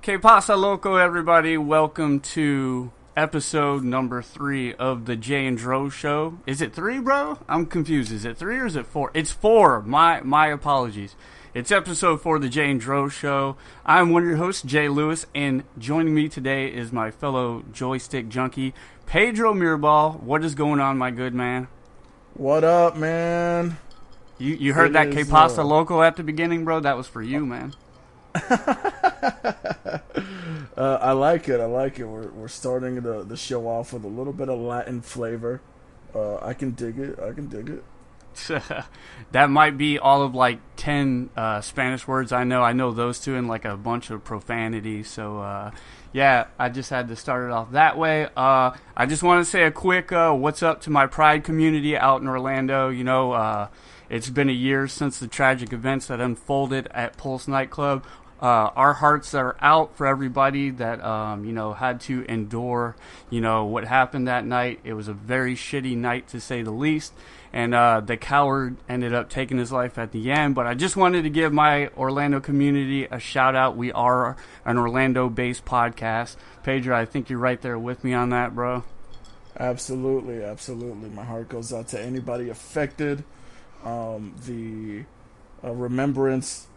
Que pasa, loco, everybody? Welcome to episode number 3 of the Jay and Dro Show. Is it 3, bro? I'm confused. Is it 3 or is it 4? It's 4. My apologies. It's episode 4 of the Jay and Dro Show. I'm one of your hosts, Jay Lewis, and joining me today is my fellow joystick junkie, Pedro Mirabal. What is going on, my good man? What up, man? You heard that Que Pasa Loco at the beginning, bro? That was for you, man. I like it. We're starting the show off with a little bit of Latin flavor. I can dig it. That might be all of like 10 Spanish words I know. I know those two and like a bunch of profanity. So, yeah, I just had to start it off that way. I just want to say a quick what's up to my Pride community out in Orlando. You know, it's been a year since the tragic events that unfolded at Pulse nightclub. Our hearts are out for everybody that, had to endure, what happened that night. It was a very shitty night, to say the least. And the coward ended up taking his life at the end. But I just wanted to give my Orlando community a shout-out. We are an Orlando-based podcast. Pedro, I think you're right there with me on that, bro. Absolutely. My heart goes out to anybody affected. The remembrance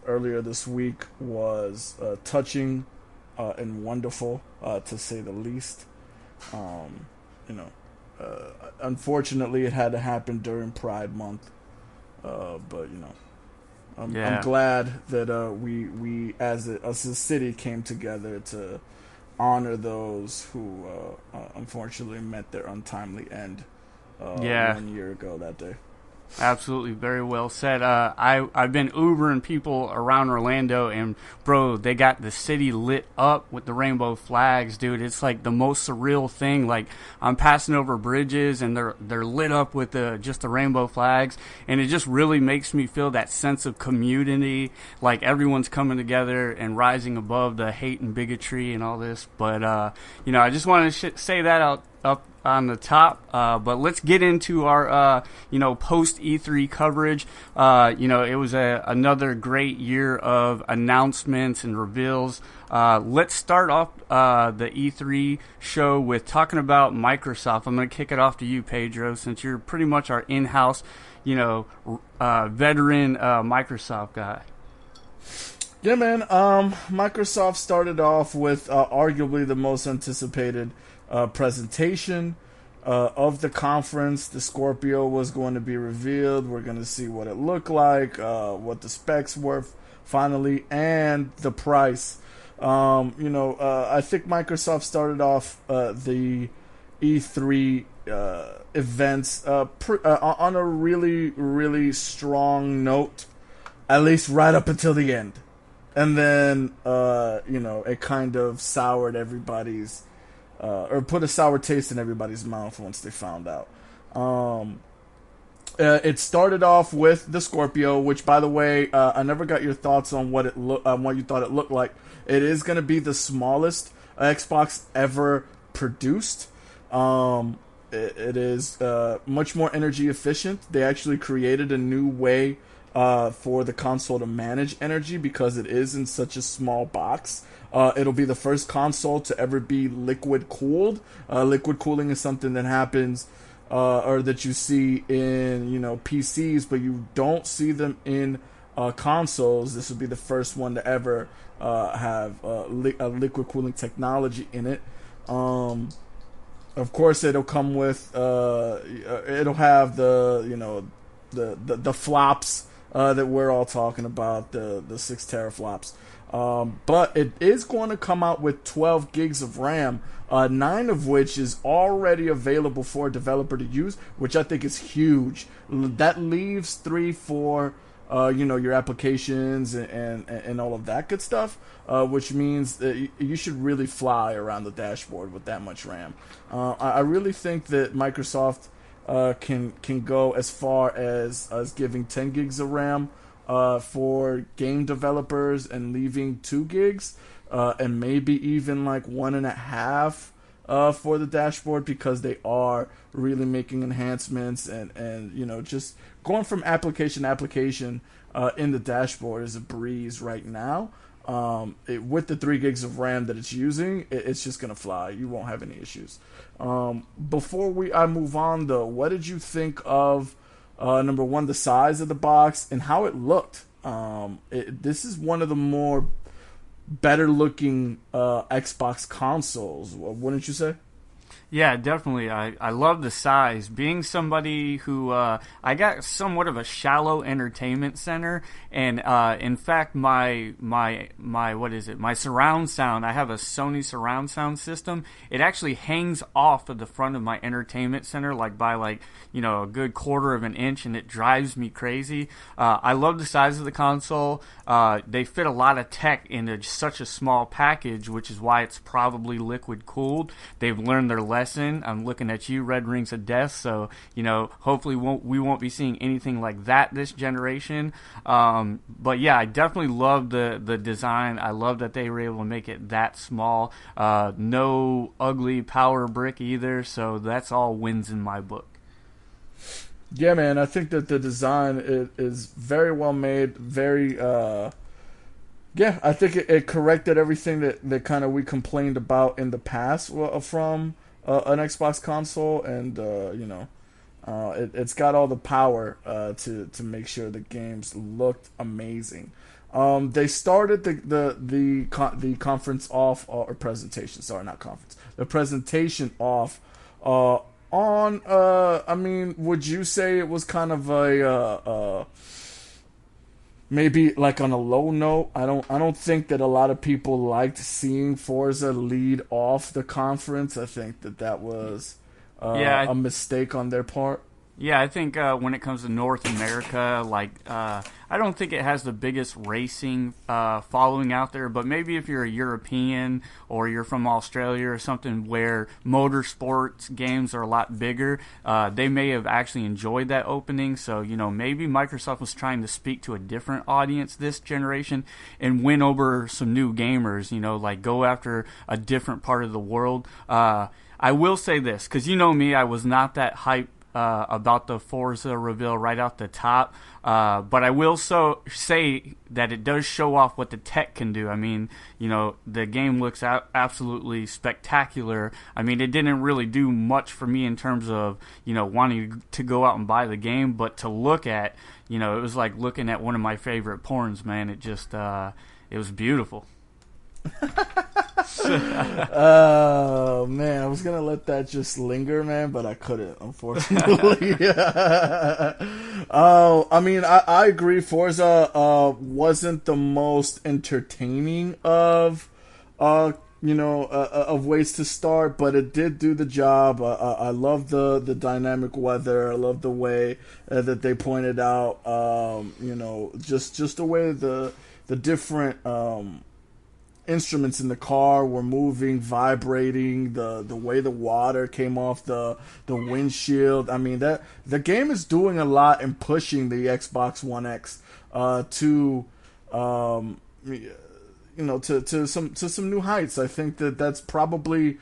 earlier this week was touching and wonderful, to say the least. Unfortunately, it had to happen during Pride Month, but I'm glad that we as a city came together to honor those who unfortunately met their untimely end 1 year ago that day. Absolutely, very well said. I've been Ubering people around Orlando, and bro, they got the city lit up with the rainbow flags, dude. It's like the most surreal thing. Like, I'm passing over bridges, and they're lit up with just the rainbow flags, and it just really makes me feel that sense of community. Like everyone's coming together and rising above the hate and bigotry and all this. But I just want to say that up on the top, but let's get into our post E3 coverage. It was another great year of announcements and reveals. Let's start off the E3 show with talking about Microsoft. I'm going to kick it off to you, Pedro, since you're pretty much our in-house veteran Microsoft guy. Yeah, man. Microsoft started off with arguably the most anticipated presentation of the conference. The Scorpio was going to be revealed. We're going to see what it looked like, what the specs were finally, and the price. I think Microsoft started off the E3 events on a really, really strong note, at least right up until the end. And then, it kind of soured everybody's or put a sour taste in everybody's mouth once they found out. It started off with the Scorpio, which, by the way, I never got your thoughts on what you thought it looked like. It is going to be the smallest Xbox ever produced. It is much more energy efficient. They actually created a new way for the console to manage energy because it is in such a small box. It'll be the first console to ever be liquid cooled. Liquid cooling is something that happens or that you see in PCs, but you don't see them in consoles. This will be the first one to ever have a liquid cooling technology in it. Of course, it'll come with it'll have the flops that we're all talking about, the 6 teraflops. But it is going to come out with 12 gigs of RAM, 9 of which is already available for a developer to use, which I think is huge. That leaves 3 for your applications and all of that good stuff, which means that you should really fly around the dashboard with that much RAM. I really think that Microsoft can go as far as giving 10 gigs of RAM for game developers and leaving 2 gigs and maybe even like 1.5 for the dashboard, because they are really making enhancements and just going from application to application in the dashboard is a breeze right now. with the 3 gigs of RAM that it's using, it's just gonna fly. You won't have any issues. Before I move on though, what did you think of number one, the size of the box and how it looked? This is one of the more better looking Xbox consoles, wouldn't you say? Yeah, definitely. I love the size. Being somebody who I got somewhat of a shallow entertainment center, and in fact, my what is it? My surround sound. I have a Sony surround sound system. It actually hangs off of the front of my entertainment center, like by a good quarter of an inch, and it drives me crazy. I love the size of the console. They fit a lot of tech into such a small package, which is why it's probably liquid cooled. They've learned their lesson. I'm looking at you, Red Rings of Death. So hopefully we won't be seeing anything like that this generation. But yeah, I definitely love the design. I love that they were able to make it that small. No ugly power brick either. So that's all wins in my book. Yeah, man, I think that the design is very well made. Very, I think it corrected everything that kind of we complained about in the past from an Xbox console, and it's got all the power to make sure the games looked amazing. They started the conference off, or presentation. Sorry, not conference. The presentation off. I mean, would you say it was kind of a maybe like on a low note? I don't think that a lot of people liked seeing Forza lead off the conference. I think that was a mistake on their part. Yeah, I think when it comes to North America, I don't think it has the biggest racing following out there, but maybe if you're a European or you're from Australia or something where motorsports games are a lot bigger, they may have actually enjoyed that opening. So, maybe Microsoft was trying to speak to a different audience this generation and win over some new gamers, go after a different part of the world. I will say this, because me, I was not that hyped about the Forza reveal right off the top, but I will say that it does show off what the tech can do. I mean, the game looks absolutely spectacular. I mean, it didn't really do much for me in terms of wanting to go out and buy the game, but to look at, it was like looking at one of my favorite porns, man. It just it was beautiful. Oh man, I was gonna let that just linger, man, but I couldn't, unfortunately. I mean, I agree. Forza wasn't the most entertaining of ways to start, but it did do the job. I love the dynamic weather. I love the way that they pointed out, just the way the different instruments in the car were moving, vibrating, the way the water came off the windshield. I mean, that the game is doing a lot in pushing the Xbox One X to some new heights. I think that's probably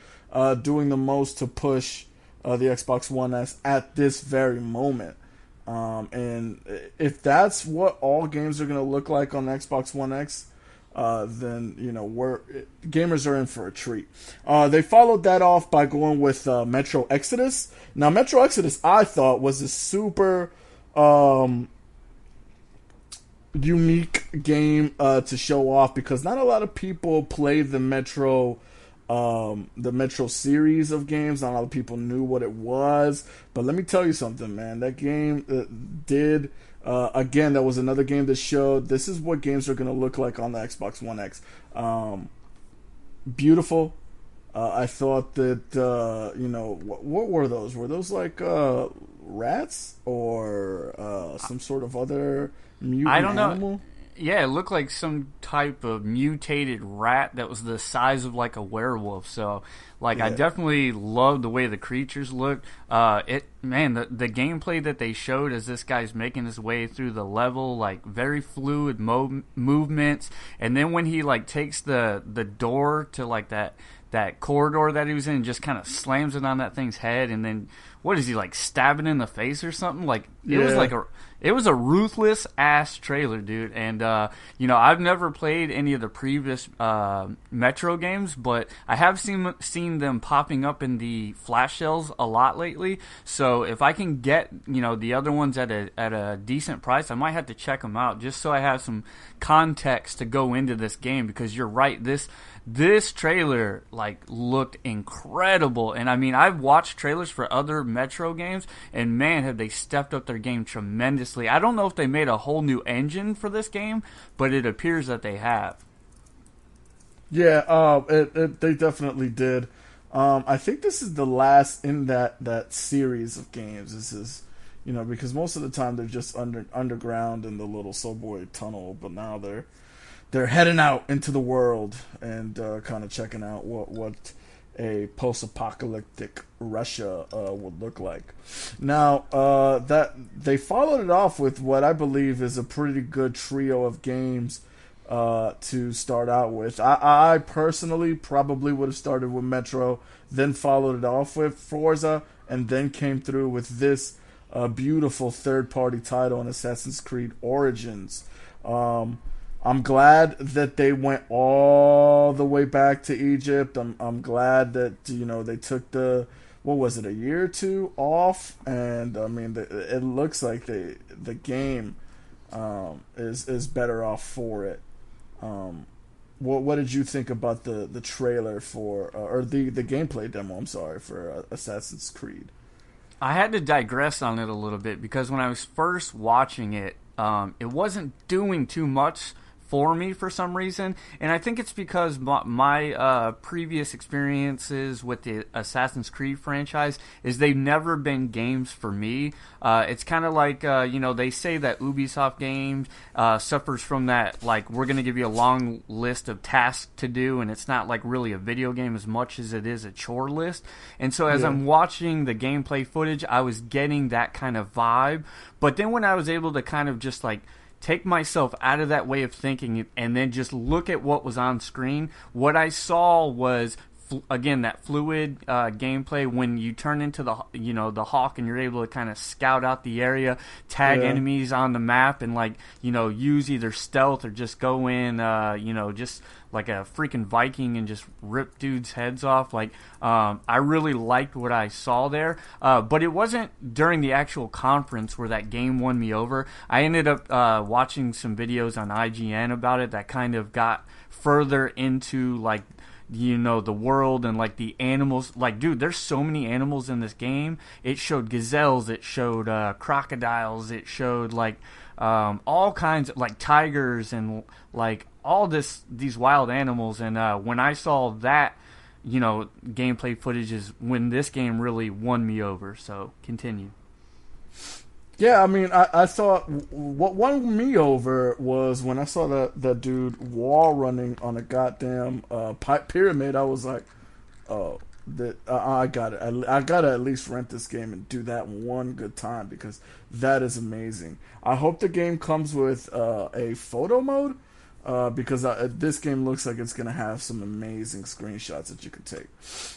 doing the most to push the Xbox One S at this very moment. And if that's what all games are going to look like on the Xbox One X, then gamers are in for a treat. They followed that off by going with Metro Exodus. Now, Metro Exodus, I thought, was a super unique game to show off, because not a lot of people play the Metro series of games. Not a lot of people knew what it was. But let me tell you something, man. That game did. Again, that was another game that showed this is what games are going to look like on the Xbox One X. Beautiful. I thought that, what were those? Were those like rats or some sort of other mutant animal? Know. Yeah, it looked like some type of mutated rat that was the size of like a werewolf. So, I definitely loved the way the creatures looked. The gameplay that they showed as this guy's making his way through the level, like very fluid movements. And then when he takes the door to that corridor that he was in and just kind of slams it on that thing's head, and then what is he, stabbing in the face or something? It was It was a ruthless ass trailer, dude. And I've never played any of the previous Metro games, but I have seen them popping up in the flash sales a lot lately. So if I can get the other ones at a decent price, I might have to check them out just so I have some context to go into this game. Because you're right, this trailer looked incredible. And I mean, I've watched trailers for other Metro games, and man, have they stepped up their game tremendously. I don't know if they made a whole new engine for this game, but it appears that they have. Yeah, they definitely did. I think this is the last in that series of games. This is, because most of the time they're just underground in the little subway tunnel, but now they're heading out into the world and kind of checking out what a post-apocalyptic Russia would look like. Now, that they followed it off with what I believe is a pretty good trio of games to start out with. I personally probably would have started with Metro, then followed it off with Forza, and then came through with this beautiful third-party title in Assassin's Creed Origins. I'm glad that they went all the way back to Egypt. I'm glad that they took a year or two off, and I mean it looks like the game is better off for it. What did you think about the trailer for or the gameplay demo? I'm sorry, for Assassin's Creed. I had to digress on it a little bit because when I was first watching it, it wasn't doing too much for me for some reason, and I think it's because my previous experiences with the Assassin's Creed franchise is they've never been games for me. It's kind of like they say that Ubisoft games suffers from that, like, we're going to give you a long list of tasks to do, and it's not like really a video game as much as it is a chore list. And so as I'm watching the gameplay footage, I was getting that kind of vibe. But then when I was able to kind of just take myself out of that way of thinking and then just look at what was on screen, what I saw was, again, that fluid gameplay when you turn into the hawk and you're able to kind of scout out the area, tag enemies on the map, and use either stealth or just go in just like a freaking Viking and just rip dudes' heads off. I really liked what I saw there, but it wasn't during the actual conference where that game won me over. I ended up watching some videos on IGN about it that kind of got further into the world and the animals. Dude, there's so many animals in this game. It showed gazelles, it showed crocodiles, it showed all kinds of tigers and all these wild animals. And when I saw that gameplay footage is when this game really won me over. So continue. Yeah, I mean, I thought what won me over was when I saw that dude wall running on a goddamn pyramid. I was like, oh, I got it. I got to at least rent this game and do that one good time because that is amazing. I hope the game comes with a photo mode because this game looks like it's going to have some amazing screenshots that you could take.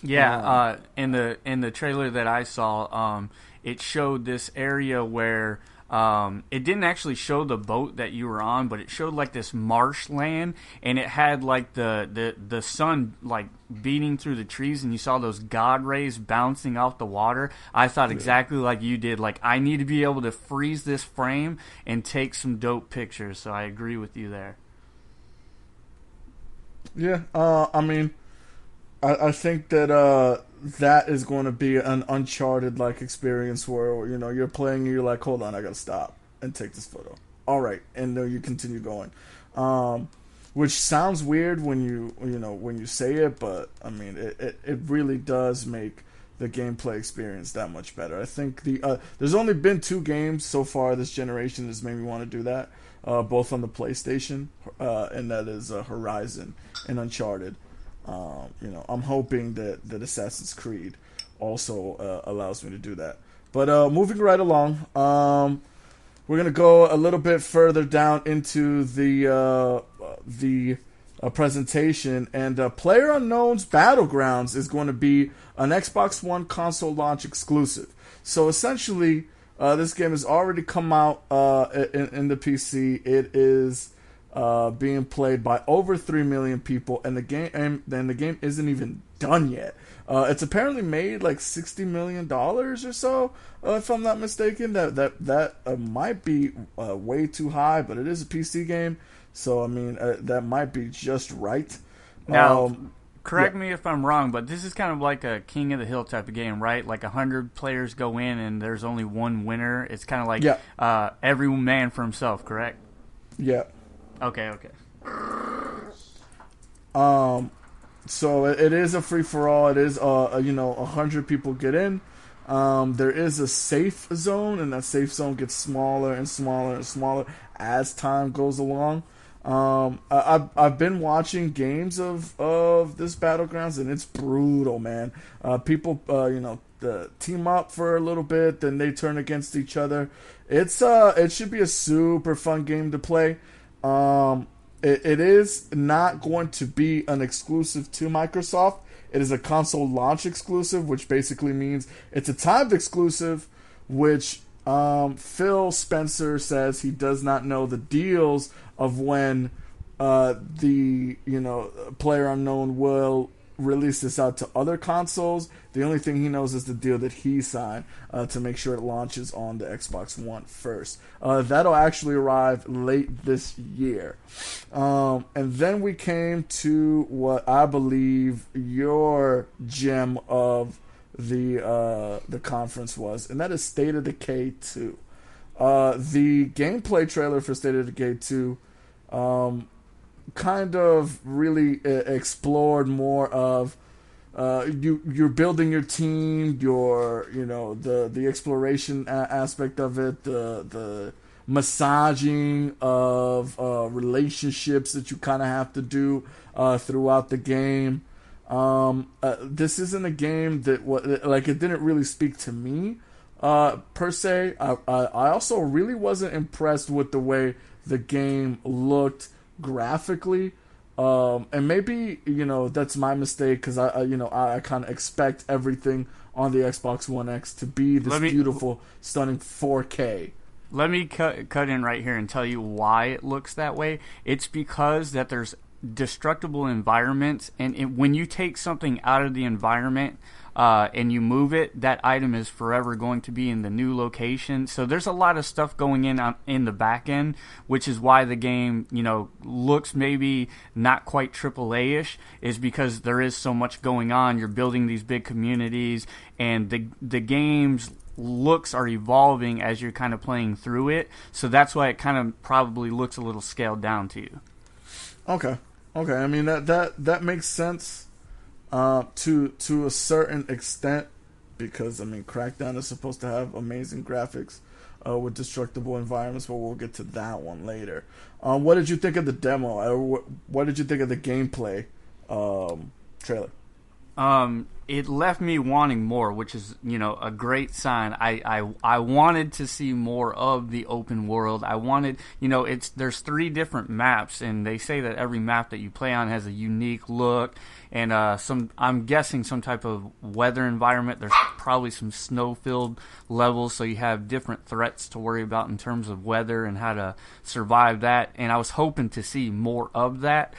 Yeah, in the trailer that I saw, it showed this area where it didn't actually show the boat that you were on, but it showed this marshland, and it had the sun beating through the trees, and you saw those God rays bouncing off the water. I thought exactly like you did. I need to be able to freeze this frame and take some dope pictures. So I agree with you there. Yeah, I mean, I think that that is going to be an Uncharted experience where you're playing and you're like, hold on, I gotta stop and take this photo. All right, and then you continue going, which sounds weird when you say it, but I mean it really does make the gameplay experience that much better. I think there's only been 2 games so far this generation that's made me want to do that, both on the PlayStation, and that is Horizon and Uncharted. I'm hoping that Assassin's Creed also allows me to do that. But moving right along, we're gonna go a little bit further down into the presentation, and PlayerUnknown's Battlegrounds is going to be an Xbox One console launch exclusive. So essentially, This game has already come out in the PC. It is being played by over 3 million people, and the game isn't even done yet. It's apparently made like $60 million or so, if I'm not mistaken. That might be way too high, but it is a PC game, so I mean that might be just right. Now, correct me if I'm wrong, but this is kind of like a King of the Hill type of game, right? Like 100 players go in and there's only one winner. It's kind of like every man for himself, correct? Yeah. Okay. So it is a free for all. It is 100 people get in. There is a safe zone, and that safe zone gets smaller and smaller and smaller as time goes along. I've been watching games of this Battlegrounds, and it's brutal, man. People team up for a little bit, then they turn against each other. It should be a super fun game to play. It is not going to be an exclusive to Microsoft. It is a console launch exclusive, which basically means it's a timed exclusive, which Phil Spencer says he does not know the deals of when the PlayerUnknown will release this out to other consoles. The only thing he knows is the deal that he signed to make sure it launches on the Xbox One first. That'll actually arrive late this year. And then we came to what I believe your gem of the conference was, and that is State of Decay 2. The gameplay trailer for State of Decay 2 kind of really explored more of you're building your team, the exploration aspect of it, the massaging of relationships that you kind of have to do throughout the game. This isn't a game that it didn't really speak to me per se. I also really wasn't impressed with the way the game looked graphically, and maybe that's my mistake, because I kind of expect everything on the Xbox One X to be this beautiful, stunning 4K. Let me cut in right here and tell you why it looks that way. It's because that there's destructible environments, and when you take something out of the environment and you move it, that item is forever going to be in the new location. So there's a lot of stuff going in the back end, which is why the game looks maybe not quite AAA-ish, is because there is so much going on. You're building these big communities, and the game's looks are evolving as you're kind of playing through it. So that's why it kind of probably looks a little scaled down to you. Okay. I mean that makes sense to a certain extent, because I mean Crackdown is supposed to have amazing graphics with destructible environments, but we'll get to that one later. What did you think of the demo? What did you think of the gameplay trailer? It left me wanting more, which is, a great sign. I wanted to see more of the open world. I wanted, there's 3 different maps, and they say that every map that you play on has a unique look, and I'm guessing some type of weather environment. There's probably some snow-filled levels, so you have different threats to worry about in terms of weather and how to survive that, and I was hoping to see more of that.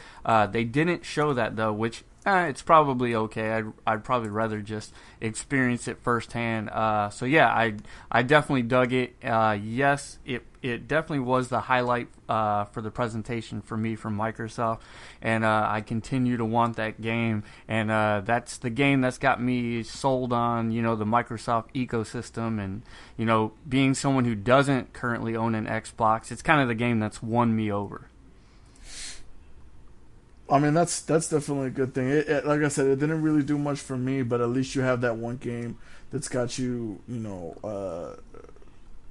They didn't show that, though, which it's probably okay. I'd probably rather just experience it firsthand. So yeah, I definitely dug it. Yes, it definitely was the highlight for the presentation for me from Microsoft, and I continue to want that game. And that's the game that's got me sold on the Microsoft ecosystem, and being someone who doesn't currently own an Xbox, it's kind of the game that's won me over. I mean, that's definitely a good thing. Like I said, it didn't really do much for me, but at least you have that one game that's got you,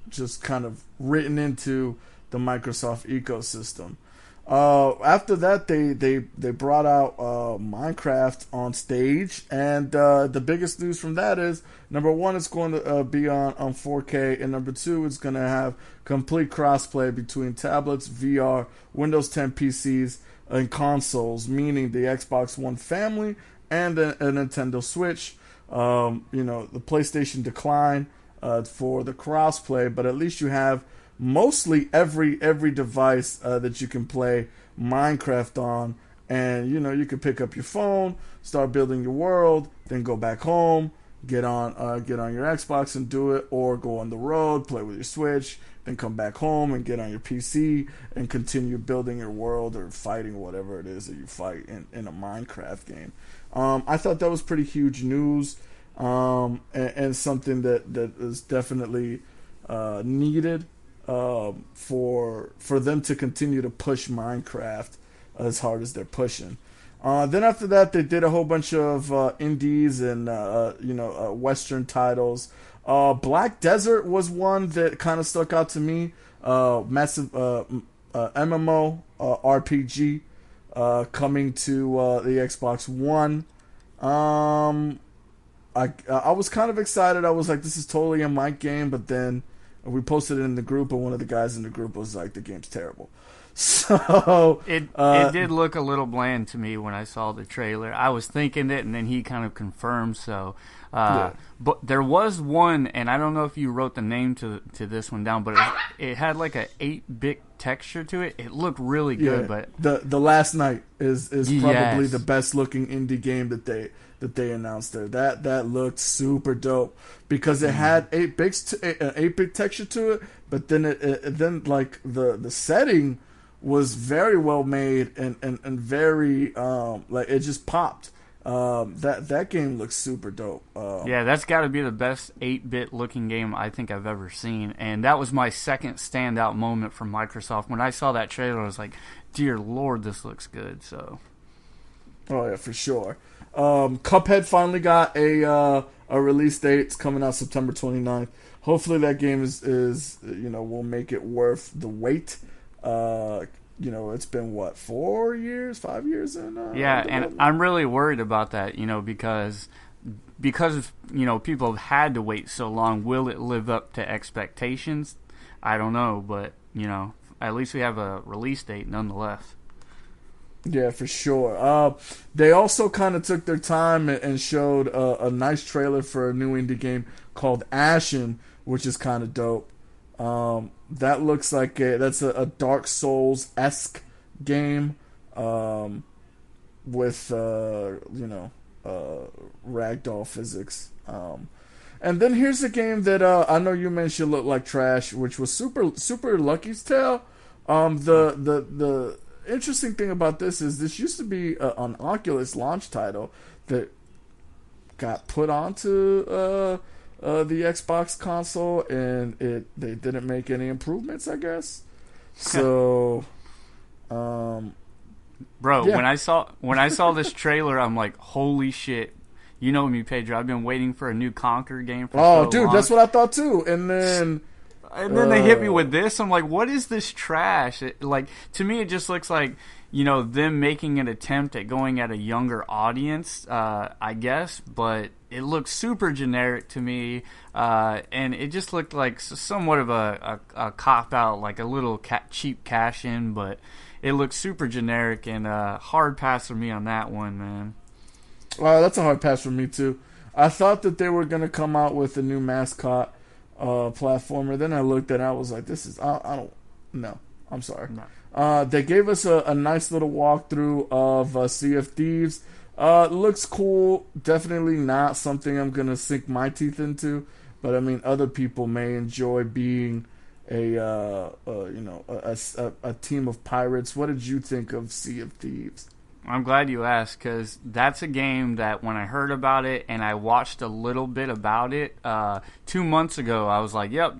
just kind of written into the Microsoft ecosystem. After that, they brought out Minecraft on stage, and the biggest news from that is, number one, it's going to be on 4K, and number two, it's going to have complete crossplay between tablets, VR, Windows 10 PCs, and consoles, meaning the Xbox One family and a Nintendo Switch. The PlayStation decline for the crossplay, but at least you have mostly every device that you can play Minecraft on, and you can pick up your phone, start building your world, then go back home, get on your Xbox and do it, or go on the road, play with your Switch, then come back home and get on your PC and continue building your world or fighting whatever it is that you fight in a Minecraft game. I thought that was pretty huge news, and something that is definitely needed for them to continue to push Minecraft as hard as they're pushing. Then after that, they did a whole bunch of indies and Western titles. Black Desert was one that kind of stuck out to me. Massive MMO RPG coming to the Xbox One. I was kind of excited. I was like, this is totally a Mike game, but then we posted it in the group, and one of the guys in the group was like, the game's terrible. So it did look a little bland to me when I saw the trailer. I was thinking it, and then he kind of confirmed. So, but there was one, and I don't know if you wrote the name to this one down, but it had like a 8-bit texture to it. It looked really good. Yeah. But the Last Night is probably the best looking indie game that they announced there. That looked super dope because it had 8-bit texture to it, but then then like the setting was very well made and very like it just popped. That game looks super dope. Yeah, that's got to be the best 8-bit looking game I think I've ever seen, and that was my second standout moment from Microsoft. When I saw that trailer, I was like, dear Lord, this looks good. So, oh yeah, for sure. Cuphead finally got a release date. It's coming out September 29th. Hopefully that game is will make it worth the wait. It's been 5 years in yeah, and I'm really worried about that, because people have had to wait so long. Will it live up to expectations? I don't know, but at least we have a release date nonetheless. Yeah, for sure. They also kind of took their time and showed a nice trailer for a new indie game called Ashen, which is kind of dope. That looks like that's a Dark Souls-esque game with ragdoll physics. And then here's a game that I know you mentioned looked like trash, which was Super Lucky's Tale. The interesting thing about this is this used to be an Oculus launch title that got put onto the Xbox console, and they didn't make any improvements, I guess. So, bro, yeah. when I saw this trailer, I'm like, holy shit! You know me, Pedro. I've been waiting for a new Conquer game for so dude, long. that's what I thought too. And then they hit me with this. I'm like, what is this trash? To me, it just looks like them making an attempt at going at a younger audience, I guess, but it looks super generic to me, and it just looked like somewhat of a cop-out, like a little cheap cash-in, but it looks super generic, and hard pass for me on that one, man. Well, that's a hard pass for me, too. I thought that they were going to come out with a new mascot platformer. Then I looked at it, I was like, this is... I don't... No. I'm sorry. No. They gave us a nice little walkthrough of Sea of Thieves. Looks cool. Definitely not something I'm gonna sink my teeth into. But I mean, other people may enjoy being a team of pirates. What did you think of Sea of Thieves? I'm glad you asked, because that's a game that when I heard about it and I watched a little bit about it 2 months ago, I was like, yep,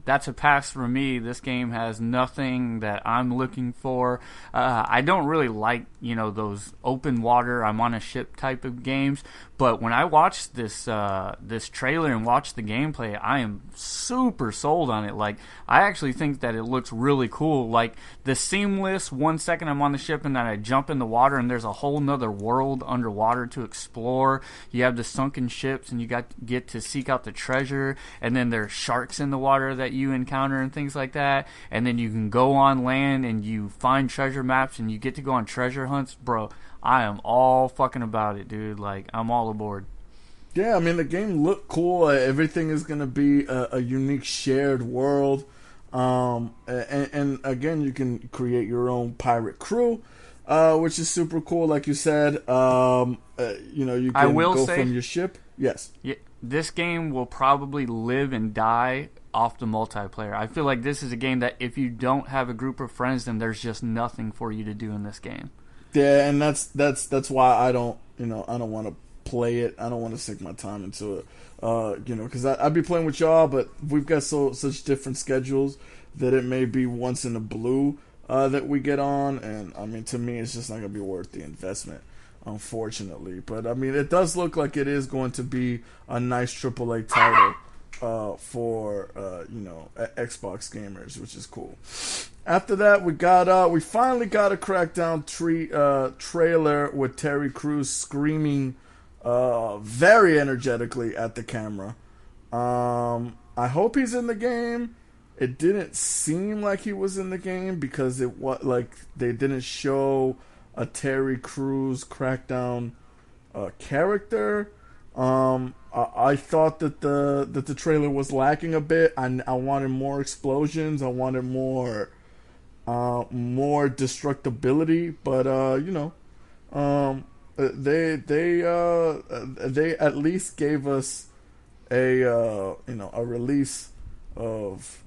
that's a pass for me. This game has nothing that I'm looking for. I don't really like, those open water, I'm on a ship type of games. But when I watched this trailer and watched the gameplay, I am super sold on it. Like, I actually think that it looks really cool. Like, the seamless 1 second I'm on the ship and then I jump in the water and there's a whole nother world underwater to explore. You have the sunken ships and you get to seek out the treasure. And then there's sharks in the water that you encounter and things like that. And then you can go on land and you find treasure maps and you get to go on treasure hunts. Bro, I am all fucking about it, dude. Like, I'm all aboard. Yeah, I mean the game looked cool. Everything is going to be a unique shared world, and again, you can create your own pirate crew, which is super cool. Like you said, you I can will go say, from your ship. Yes. yeah, this game will probably live and die off the multiplayer. I feel like this is a game that if you don't have a group of friends, then there's just nothing for you to do in this game. Yeah, and that's why I don't want to play it. I don't want to sink my time into it. Because I'd be playing with y'all, but we've got such different schedules that it may be once in a blue that we get on, and I mean to me it's just not gonna be worth the investment, unfortunately. But I mean it does look like it is going to be a nice AAA title for Xbox gamers, which is cool. After that, we finally got a Crackdown trailer with Terry Crews screaming very energetically at the camera. I hope he's in the game. It didn't seem like he was in the game because it was like they didn't show a Terry Crews Crackdown character. I thought that the trailer was lacking a bit. I wanted more explosions. I wanted more destructibility, but they at least gave us a release of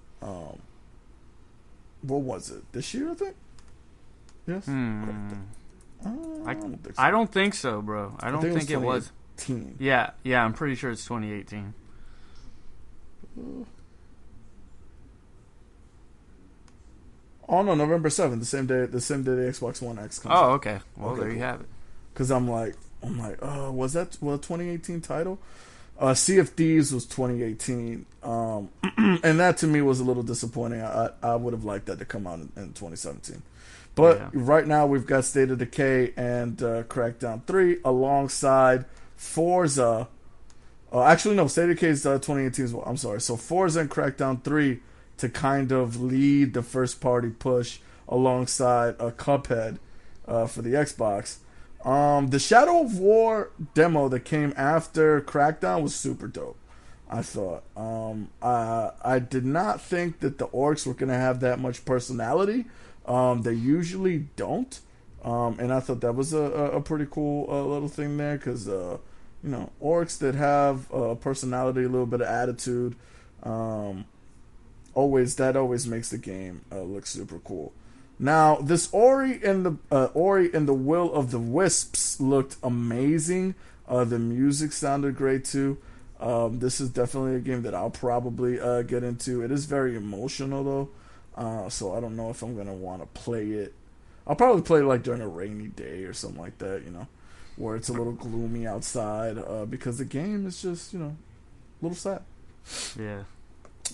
what was it, this year, I think. Yes. I don't think so, bro. I don't think it was. Yeah, I'm pretty sure it's 2018. Oh no, November 7th, the same day the Xbox One X comes Oh, out. okay. Well, there you have it. Because I'm like, was that 2018 title? Sea of Thieves was 2018, and that to me was a little disappointing. I would have liked that to come out in 2017. But right now we've got State of Decay and Crackdown 3 alongside Forza. Actually, no, State of Decay is 2018 as well. I'm sorry. So Forza and Crackdown 3 to kind of lead the first party push alongside a Cuphead for the Xbox. The Shadow of War demo that came after Crackdown was super dope, I thought. I did not think that the orcs were going to have that much personality. They usually don't. And I thought that was a pretty cool little thing there because, orcs that have personality, a little bit of attitude, always makes the game look super cool. Now, this Ori and the Will of the Wisps looked amazing. The music sounded great too. This is definitely a game that I'll probably get into. It is very emotional though, so I don't know if I'm gonna want to play it. I'll probably play it like during a rainy day or something like that, where it's a little gloomy outside, because the game is just, a little sad. Yeah.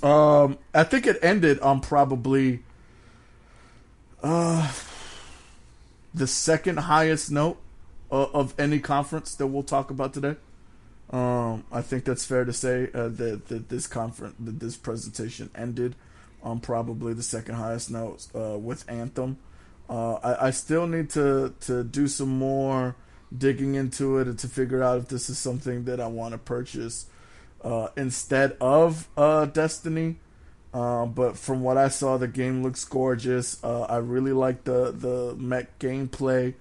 I think it ended on probably the second highest note of any conference that we'll talk about today. I think that's fair to say that this presentation ended on probably the second highest note with Anthem. I still need to do some more digging into it and to figure out if this is something that I want to purchase instead of Destiny. But from what I saw, the game looks gorgeous. I really like the mech gameplay.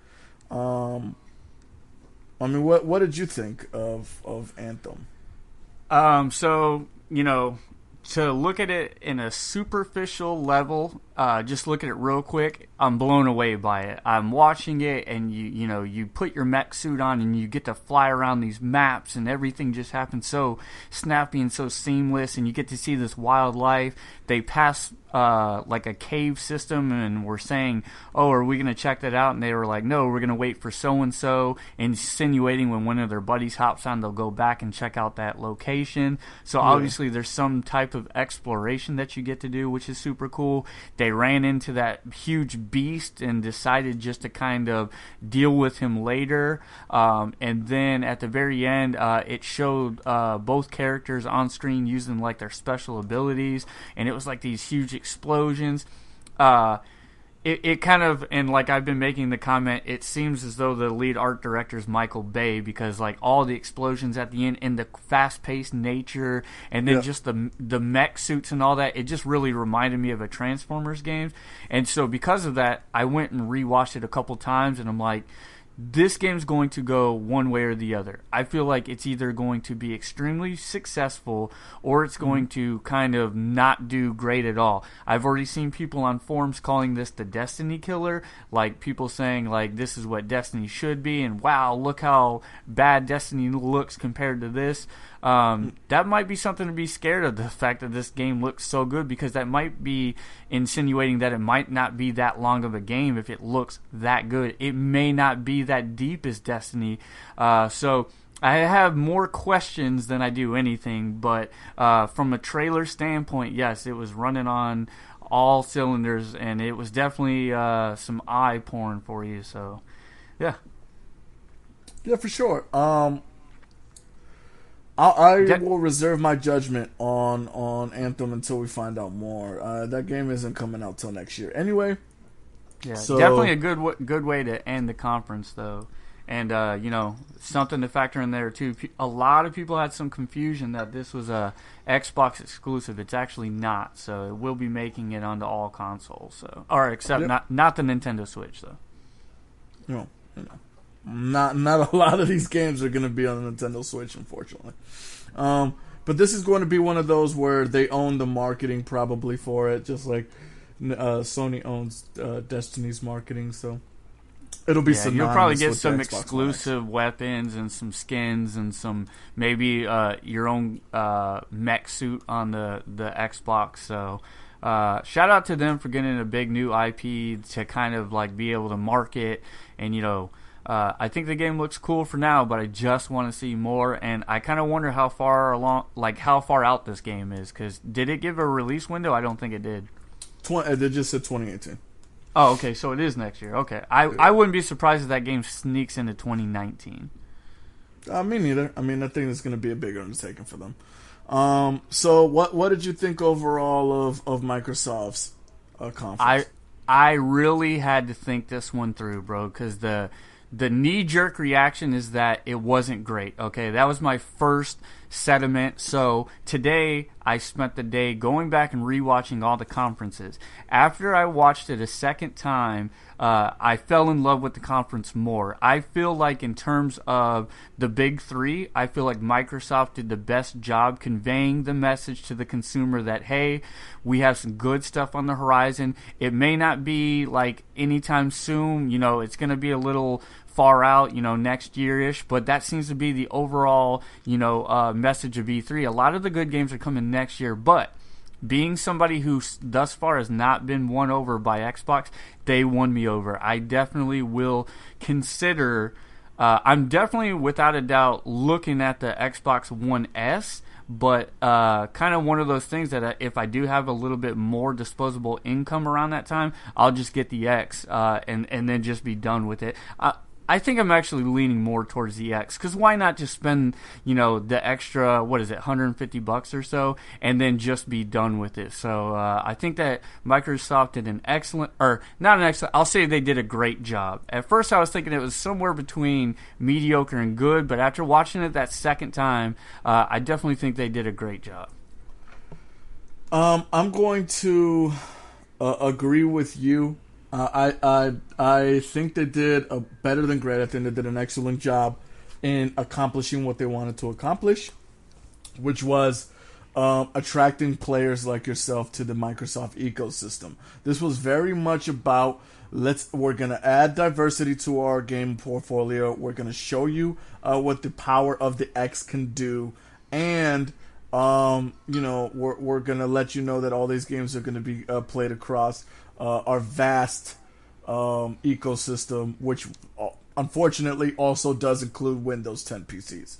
What did you think of Anthem? So, to look at it in a superficial level, just look at it real quick, I'm blown away by it. I'm watching it, and you put your mech suit on, and you get to fly around these maps, and everything just happens so snappy and so seamless, and you get to see this wildlife. They pass like a cave system, and we're saying, oh, are we going to check that out? And they were like, no, we're going to wait for so-and-so, insinuating when one of their buddies hops on, they'll go back and check out that location. So obviously there's some type of exploration that you get to do, which is super cool. They ran into that huge beast and decided just to kind of deal with him later. And then at the very end, it showed both characters on screen using like their special abilities, and it was like these huge explosions. It it kind of, and like I've been making the comment, it seems as though the lead art director is Michael Bay, because like all the explosions at the end and the fast-paced nature, and then just the mech suits and all that, it just really reminded me of a Transformers game. And so because of that, I went and rewatched it a couple times, and I'm like, this game's going to go one way or the other. I feel like it's either going to be extremely successful or it's going to kind of not do great at all. I've already seen people on forums calling this the Destiny killer, like people saying like this is what Destiny should be, and wow, look how bad Destiny looks compared to this. That might be something to be scared of, the fact that this game looks so good, because that might be insinuating that it might not be that long of a game if it looks that good. It may not be that deep as Destiny. So I have more questions than I do anything, but from a trailer standpoint, yes, it was running on all cylinders, and it was definitely some eye porn for you. So, yeah. Yeah, for sure. I will reserve my judgment on Anthem until we find out more. That game isn't coming out till next year anyway. Yeah, so, definitely a good way to end the conference, though. And, something to factor in there, too. A lot of people had some confusion that this was a Xbox exclusive. It's actually not, so it will be making it onto all consoles. So, or except not the Nintendo Switch, though. No. Not a lot of these games are going to be on the Nintendo Switch, unfortunately. But this is going to be one of those where they own the marketing probably for it, just like Sony owns Destiny's marketing. So it'll be synonymous. You'll probably get with some Xbox exclusive weapons and some skins and some maybe your own mech suit on the Xbox. So shout out to them for getting a big new IP to kind of like be able to market. And I think the game looks cool for now, but I just want to see more, and I kind of wonder how far out this game is, because did it give a release window? I don't think it did. They just said 2018. Oh, okay, so it is next year. Okay, I wouldn't be surprised if that game sneaks into 2019. Me neither. I mean, I think it's going to be a big undertaking for them. So what did you think overall of Microsoft's conference? I really had to think this one through, bro, because the knee-jerk reaction is that it wasn't great. Okay, that was my first sentiment. So today I spent the day going back and rewatching all the conferences. After I watched it a second time, I fell in love with the conference more. I feel like in terms of the big three, I feel like Microsoft did the best job conveying the message to the consumer that, hey, we have some good stuff on the horizon. It may not be like anytime soon, it's going to be a little far out, next year-ish, but that seems to be the overall, message of E3. A lot of the good games are coming next year, but being somebody who thus far has not been won over by Xbox, they won me over. I definitely will consider, I'm definitely without a doubt looking at the Xbox One S, but kind of one of those things that if I do have a little bit more disposable income around that time, I'll just get the X and then just be done with it. I think I'm actually leaning more towards the X, because why not just spend, the extra, $150 or so, and then just be done with it. So I think that Microsoft did I'll say they did a great job. At first I was thinking it was somewhere between mediocre and good, but after watching it that second time, I definitely think they did a great job. I'm going to agree with you. I think they did a better than great. I think they did an excellent job in accomplishing what they wanted to accomplish, which was attracting players like yourself to the Microsoft ecosystem. This was very much about we're gonna add diversity to our game portfolio. We're gonna show you what the power of the X can do, and we're gonna let you know that all these games are gonna be played across our vast ecosystem, which unfortunately also does include Windows 10 PCs.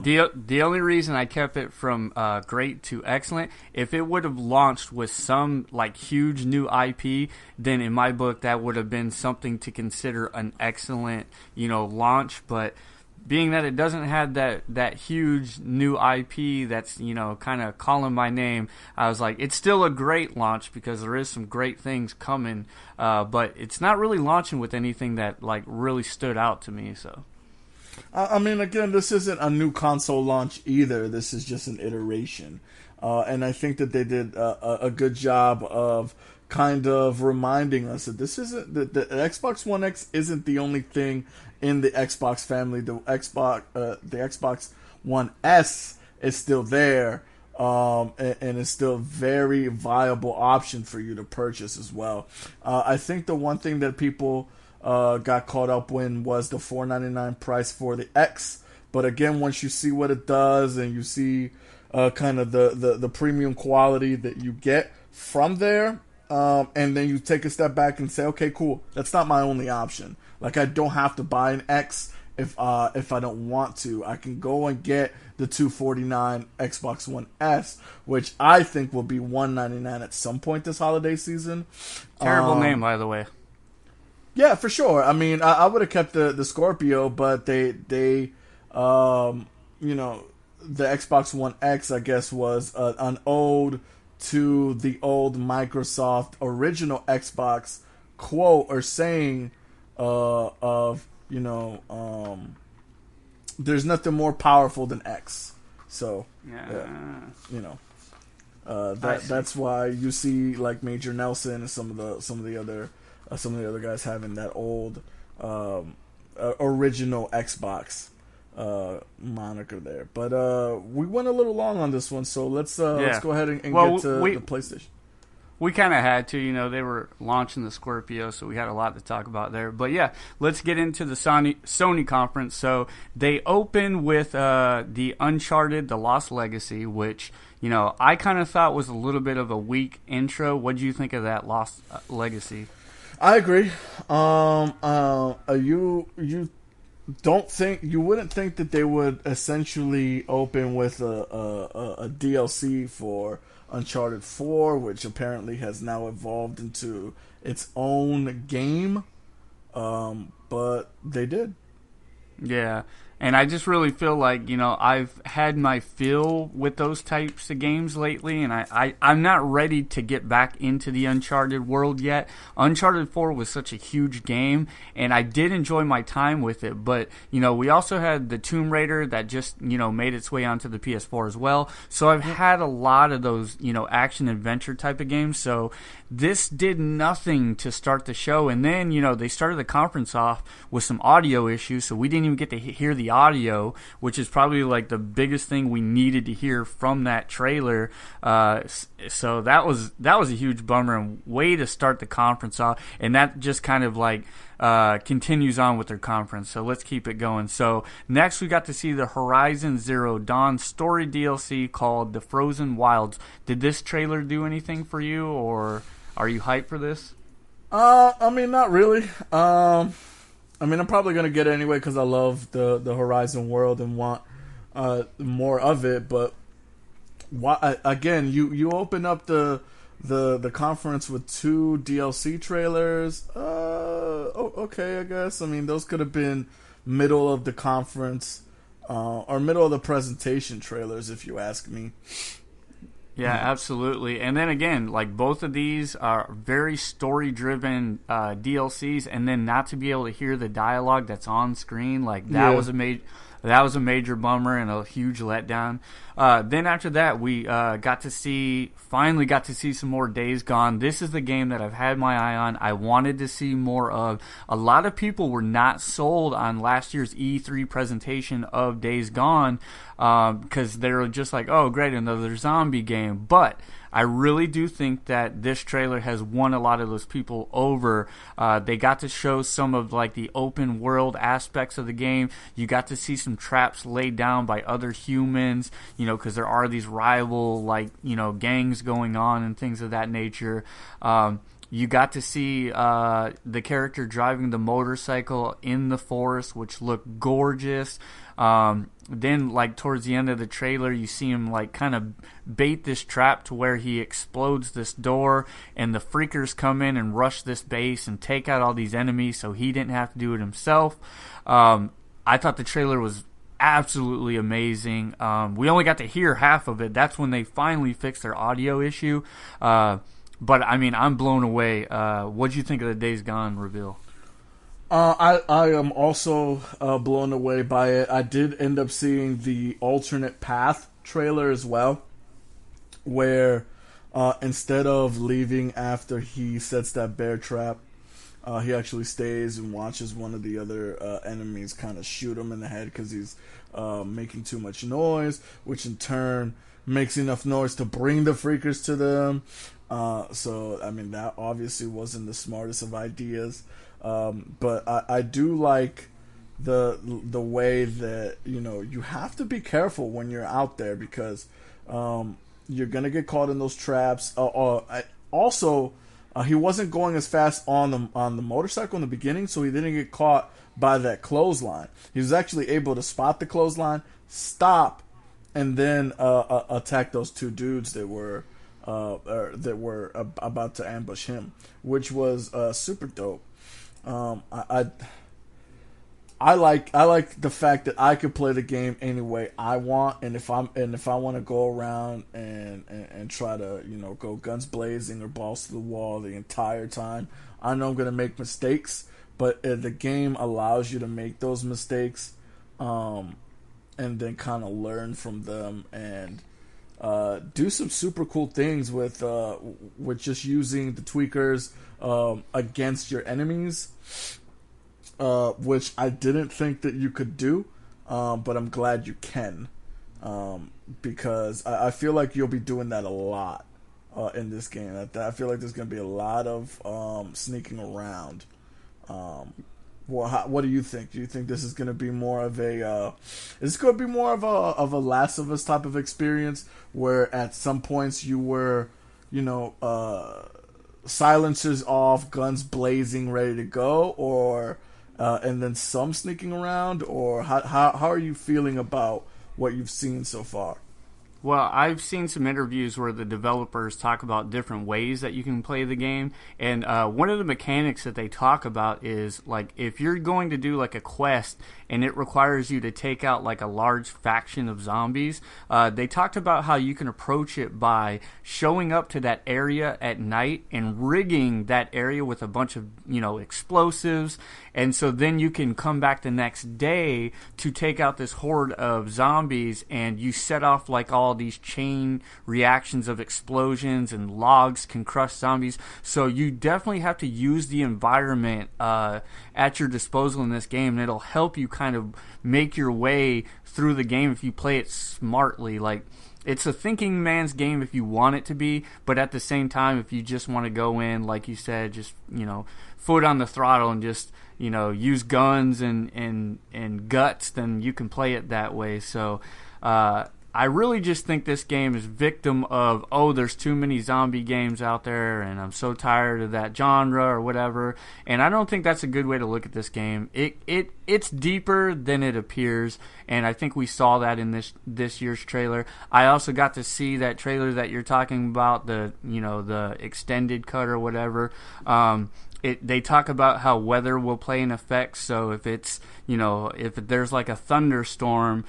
The only reason I kept it from great to excellent, if it would have launched with some like huge new IP, then in my book that would have been something to consider an excellent launch. But being that it doesn't have that huge new IP that's, you know, kind of calling my name, I was like, it's still a great launch because there is some great things coming, but it's not really launching with anything that like really stood out to me. So I mean, again, this isn't a new console launch either. This is just an iteration. And I think that they did a good job of kind of reminding us that this isn't the Xbox One X isn't the only thing in the Xbox family. The Xbox One S is still there, and is still a very viable option for you to purchase as well. I think the one thing that people got caught up in was the $499 price for the X. But again, once you see what it does and you see kind of the premium quality that you get from there, and then you take a step back and say, okay, cool, that's not my only option. Like, I don't have to buy an X if I don't want to. I can go and get the $249 Xbox One S, which I think will be $199 at some point this holiday season. Terrible name, by the way. Yeah, for sure. I mean, I would have kept the Scorpio, but they you know, the Xbox One X, I guess, was an ode to the old Microsoft original Xbox quote or saying of, you know, there's nothing more powerful than X. So, yeah, you know, that's why you see like Major Nelson and some of the other guys having that old original Xbox moniker there. But we went a little long on this one, so let's go ahead and get to the PlayStation. We kind of had to, you know, they were launching the Scorpio, so we had a lot to talk about there. But yeah, let's get into the Sony conference. So they open with the Uncharted, The Lost Legacy, which, you know, I kind of thought was a little bit of a weak intro. What did you think of that Lost Legacy? I agree. You wouldn't think that they would essentially open with a DLC for Uncharted 4, which apparently has now evolved into its own game. But they did. Yeah. And I just really feel like, you know, I've had my fill with those types of games lately, and I'm not ready to get back into the Uncharted world yet. Uncharted 4 was such a huge game, and I did enjoy my time with it, but, you know, we also had the Tomb Raider that just, you know, made its way onto the PS4 as well. So I've had a lot of those, you know, action-adventure type of games, so this did nothing to start the show, and then, you know, they started the conference off with some audio issues, so we didn't even get to hear the audio, which is probably like the biggest thing we needed to hear from that trailer. So that was a huge bummer and way to start the conference off, and that just kind of like continues on with their conference. So let's keep it going. So next we got to see the Horizon Zero Dawn story DLC called The Frozen Wilds. Did this trailer do anything for you, or are you hyped for this? I mean, not really. I mean, I'm probably gonna get it anyway because I love the Horizon world and want more of it. But again, you open up the conference with 2 DLC trailers. Okay, I guess. I mean, those could have been middle of the conference or middle of the presentation trailers, if you ask me. Yeah, absolutely. And then again, like both of these are very story-driven DLCs, and then not to be able to hear the dialogue that's on screen, like that was a major bummer and a huge letdown. Then after that, we finally got to see some more Days Gone. This is the game that I've had my eye on. I wanted to see more of. A lot of people were not sold on last year's E3 presentation of Days Gone because they were just like, oh, great, another zombie game. But I really do think that this trailer has won a lot of those people over. They got to show some of like the open world aspects of the game. You got to see some traps laid down by other humans, you know, because there are these rival like, you know, gangs going on and things of that nature. You got to see the character driving the motorcycle in the forest, which looked gorgeous. Then, like, towards the end of the trailer, you see him, like, kind of bait this trap to where he explodes this door, and the freakers come in and rush this base and take out all these enemies, so he didn't have to do it himself. I thought the trailer was absolutely amazing. We only got to hear half of it. That's when they finally fixed their audio issue. But I mean, I'm blown away. What'd you think of the Days Gone reveal? I am also blown away by it. I did end up seeing the alternate path trailer as well, where instead of leaving after he sets that bear trap, he actually stays and watches one of the other enemies kind of shoot him in the head because he's making too much noise, which in turn makes enough noise to bring the freakers to them. So, I mean, that obviously wasn't the smartest of ideas. But I do like the way that, you know, you have to be careful when you're out there because you're going to get caught in those traps. Also, he wasn't going as fast on the motorcycle in the beginning, so he didn't get caught by that clothesline. He was actually able to spot the clothesline, stop, and then attack those two dudes that were about to ambush him, which was super dope. I like the fact that I could play the game any way I want, and if I want to go around and try to, you know, go guns blazing or balls to the wall the entire time, I know I'm gonna make mistakes, but the game allows you to make those mistakes, and then kind of learn from them and do some super cool things with just using the tweakers against your enemies. Which I didn't think that you could do, but I'm glad you can, because I feel like you'll be doing that a lot in this game. I feel like there's going to be a lot of sneaking around. What do you think? Do you think this is going to be more of a Last of Us type of experience, where at some points you were, you know, silencers off, guns blazing, ready to go, or and then some sneaking around, or how are you feeling about what you've seen so far? Well, I've seen some interviews where the developers talk about different ways that you can play the game, and one of the mechanics that they talk about is, like, if you're going to do like a quest and it requires you to take out like a large faction of zombies, they talked about how you can approach it by showing up to that area at night and rigging that area with a bunch of, you know, explosives, and so then you can come back the next day to take out this horde of zombies, and you set off like all these chain reactions of explosions, and logs can crush zombies. So you definitely have to use the environment at your disposal in this game, and it'll help you kind of make your way through the game if you play it smartly. Like, it's a thinking man's game if you want it to be, but at the same time, if you just want to go in, like you said, just, you know, foot on the throttle and just, you know, use guns and guts, then you can play it that way. So I really just think this game is victim of, oh, there's too many zombie games out there, and I'm so tired of that genre or whatever. And I don't think that's a good way to look at this game. It's deeper than it appears, and I think we saw that in this year's trailer. I also got to see that trailer that you're talking about, the extended cut or whatever. They talk about how weather will play an effect. So if it's, if there's like a thunderstorm,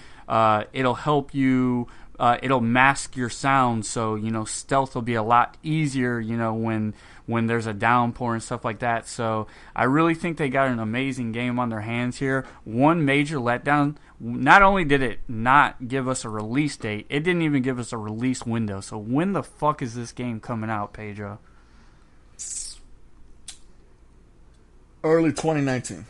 it'll help you. It'll mask your sound, so stealth will be a lot easier. When there's a downpour and stuff like that. So I really think they got an amazing game on their hands here. One major letdown: not only did it not give us a release date, it didn't even give us a release window. So when the fuck is this game coming out, Pedro? Early 2019.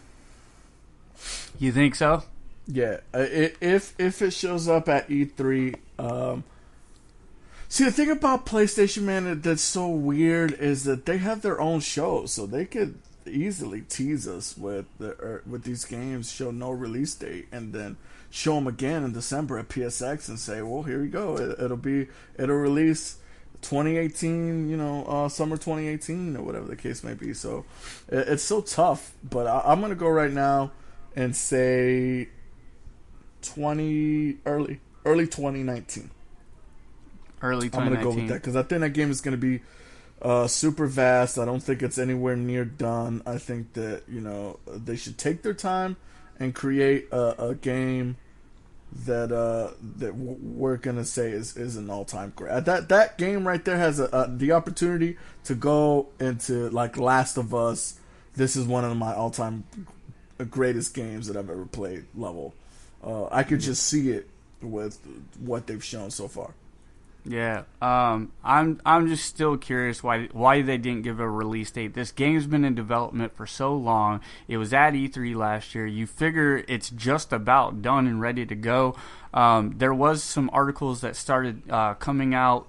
You think so? Yeah. If it shows up at E3, see, the thing about PlayStation, man, that's so weird is that they have their own shows, so they could easily tease us with these games, show no release date, and then show them again in December at PSX and say, well, here we go. It'll release 2018, summer 2018 or whatever the case may be. So it's so tough, but I'm gonna go right now and say early 2019. Early 2019. I'm gonna go with that because I think that game is gonna be super vast. I don't think it's anywhere near done. I think that they should take their time and create a game that we're gonna say is an all time great. That game right there has the opportunity to go into like Last of Us. This is one of my all time greatest games that I've ever played. Level, I could just see it with what they've shown so far. Yeah, I'm just still curious why they didn't give a release date. This game's been in development for so long. It was at E3 last year. You figure it's just about done and ready to go. There was some articles that started coming out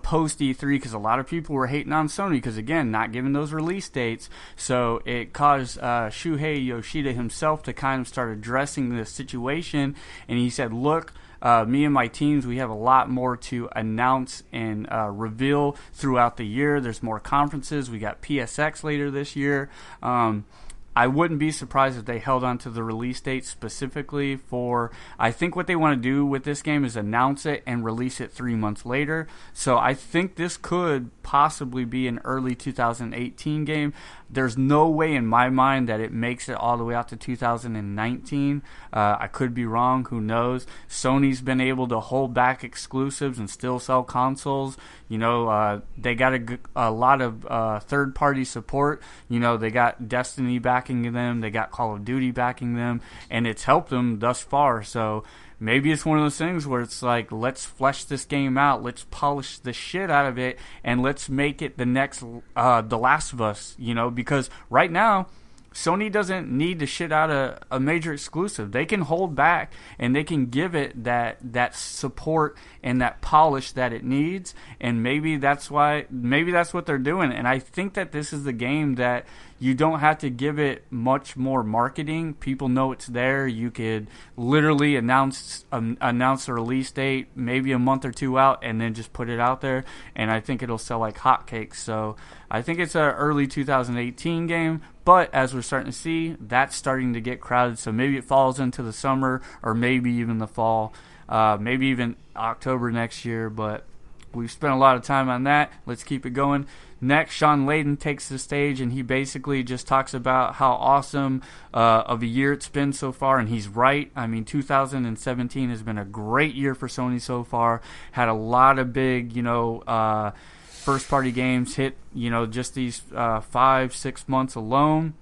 post E3 because a lot of people were hating on Sony because, again, not giving those release dates. So it caused Shuhei Yoshida himself to kind of start addressing the situation, and he said, look, me and my teams, we have a lot more to announce and reveal throughout the year. There's more conferences. We got PSX later this year. I wouldn't be surprised if they held on to the release date specifically for, I think what they want to do with this game is announce it and release it 3 months later. So I think this could possibly be an early 2018 game. There's no way in my mind that it makes it all the way out to 2019. I could be wrong. Who knows? Sony's been able to hold back exclusives and still sell consoles. You know, they got a lot of third-party support. You know, they got Destiny backing them. They got Call of Duty backing them. And it's helped them thus far. So maybe it's one of those things where it's like, let's flesh this game out. Let's polish the shit out of it. And let's make it the next The Last of Us, you know, because right now, Sony doesn't need to shit out a major exclusive. They can hold back and they can give it that support and that polish that it needs. And maybe that's what they're doing. And I think that this is the game that you don't have to give it much more marketing. People know it's there. You could literally announce a release date maybe a month or two out and then just put it out there. And I think it'll sell like hotcakes. So I think it's an early 2018 game. But as we're starting to see, that's starting to get crowded. So maybe it falls into the summer or maybe even the fall. Maybe even October next year. But we've spent a lot of time on that. Let's keep it going. Next, Sean Layden takes the stage, and he basically just talks about how awesome of a year it's been so far, and he's right. I mean, 2017 has been a great year for Sony so far. Had a lot of big, first-party games hit, just these 5-6 months alone.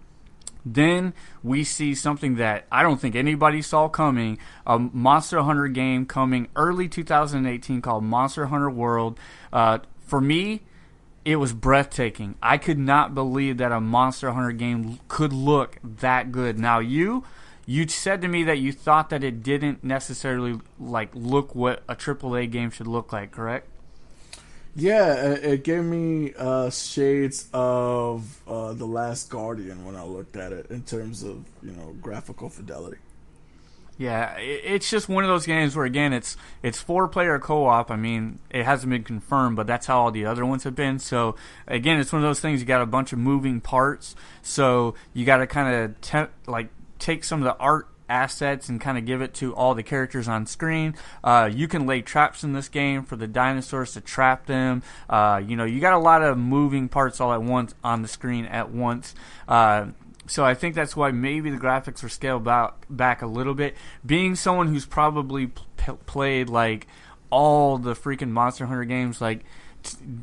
Then we see something that I don't think anybody saw coming, a Monster Hunter game coming early 2018 called Monster Hunter World. For me, it was breathtaking. I could not believe that a Monster Hunter game could look that good. Now, you said to me that you thought that it didn't necessarily look what a AAA game should look like, correct? Yeah, it gave me shades of The Last Guardian when I looked at it in terms of graphical fidelity. Yeah, it's just one of those games where, again, it's 4-player co-op. I mean, it hasn't been confirmed, but that's how all the other ones have been. So, again, it's one of those things, you got a bunch of moving parts. So you got to kind of take some of the art assets and kind of give it to all the characters on screen. You can lay traps in this game for the dinosaurs to trap them. You got a lot of moving parts all at once on the screen at once. So I think that's why maybe the graphics are scaled back a little bit. Being someone who's probably played all the freaking Monster Hunter games,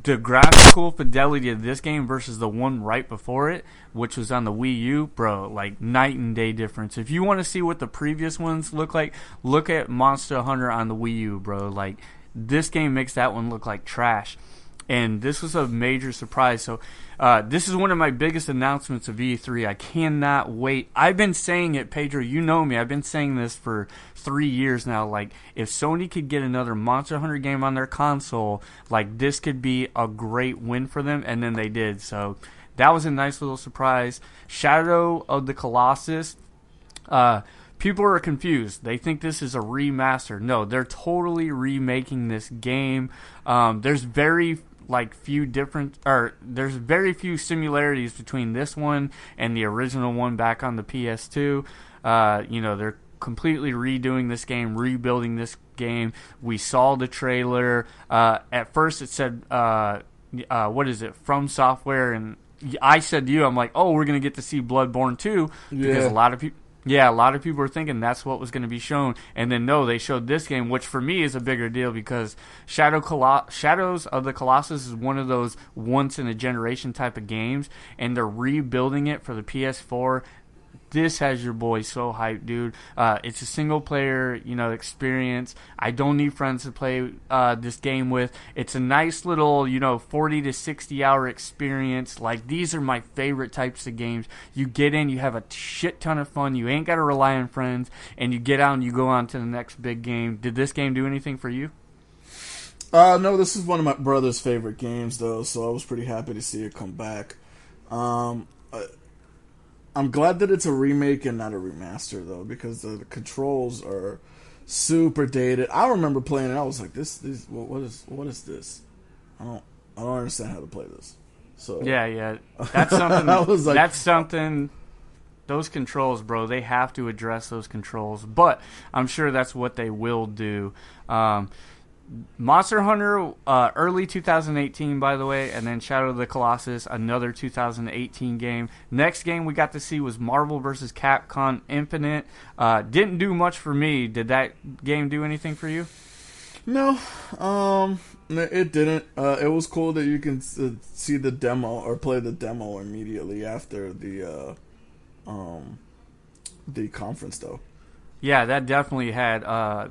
the graphical fidelity of this game versus the one right before it, which was on the Wii U, bro, night and day difference. If you want to see what the previous ones look like, look at Monster Hunter on the Wii U, bro. This game makes that one look like trash. And this was a major surprise. So this is one of my biggest announcements of E3. I cannot wait. I've been saying it, Pedro. You know me. I've been saying this for 3 years now. If Sony could get another Monster Hunter game on their console, this could be a great win for them. And then they did. So that was a nice little surprise. Shadow of the Colossus. People are confused. They think this is a remaster. No, they're totally remaking this game. There's very few similarities between this one and the original one back on the PS2. They're completely redoing this game, rebuilding this game. We saw the trailer. At first it said, what is it, From Software, and I said to you, I'm like, oh, we're going to get to see Bloodborne 2, because Yeah, a lot of people were thinking that's what was going to be shown, and then no, they showed this game, which for me is a bigger deal because Shadows of the Colossus is one of those once in a generation type of games, and they're rebuilding it for the PS4. This has your boy so hyped, dude. It's a single player, experience. I don't need friends to play this game with. It's a nice little, 40 to 60 hour experience. Like, these are my favorite types of games. You get in, you have a shit ton of fun. You ain't got to rely on friends, and you get out and you go on to the next big game. Did this game do anything for you? No, this is one of my brother's favorite games, though, so I was pretty happy to see it come back. I'm glad that it's a remake and not a remaster, though, because the controls are super dated. I remember playing it. I was like, "This what is this? I don't understand how to play this." So yeah, that's something. I was like, that's something. Those controls, bro, they have to address those controls, but I'm sure that's what they will do. Monster Hunter, early 2018, by the way, and then Shadow of the Colossus, another 2018 game. Next game we got to see was Marvel vs. Capcom Infinite. Didn't do much for me. Did that game do anything for you? No, it didn't. It was cool that you can see the demo or play the demo immediately after the conference, though. Yeah, that definitely had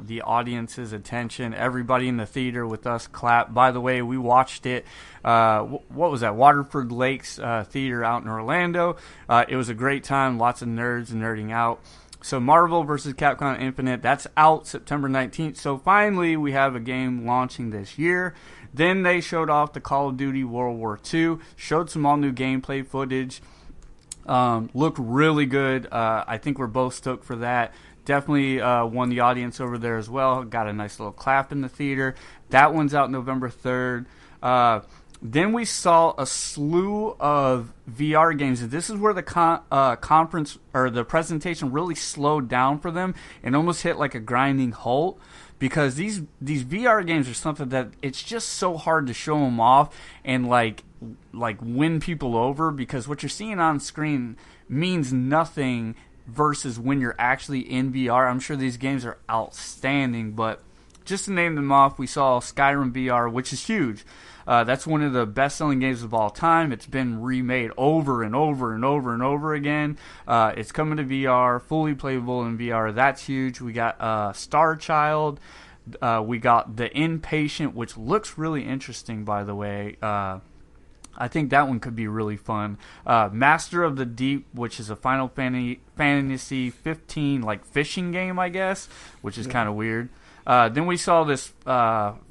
the audience's attention. Everybody in the theater with us clapped. By the way, we watched it. What was that? Waterford Lakes Theater out in Orlando. It was a great time. Lots of nerds nerding out. So Marvel vs. Capcom Infinite, that's out September 19th. So finally, we have a game launching this year. Then they showed off the Call of Duty World War II, showed some all-new gameplay footage. Looked really good. I think we're both stoked for that. Definitely won the audience over there as well. Got a nice little clap in the theater. That one's out November 3rd. Then we saw a slew of VR games. And this is where the conference or the presentation really slowed down for them and almost hit like a grinding halt. Because these VR games are something that it's just so hard to show them off and like win people over, because what you're seeing on screen means nothing versus when you're actually in VR. I'm sure these games are outstanding, but just to name them off, we saw Skyrim VR, which is huge. That's one of the best-selling games of all time. It's been remade over and over and over and over again. It's coming to VR, fully playable in VR. That's huge. We got Star Child. We got The Inpatient, which looks really interesting, by the way. I think that one could be really fun. Master of the Deep, which is a Final Fantasy 15 like fishing game, I guess, which is kind of weird. Then we saw this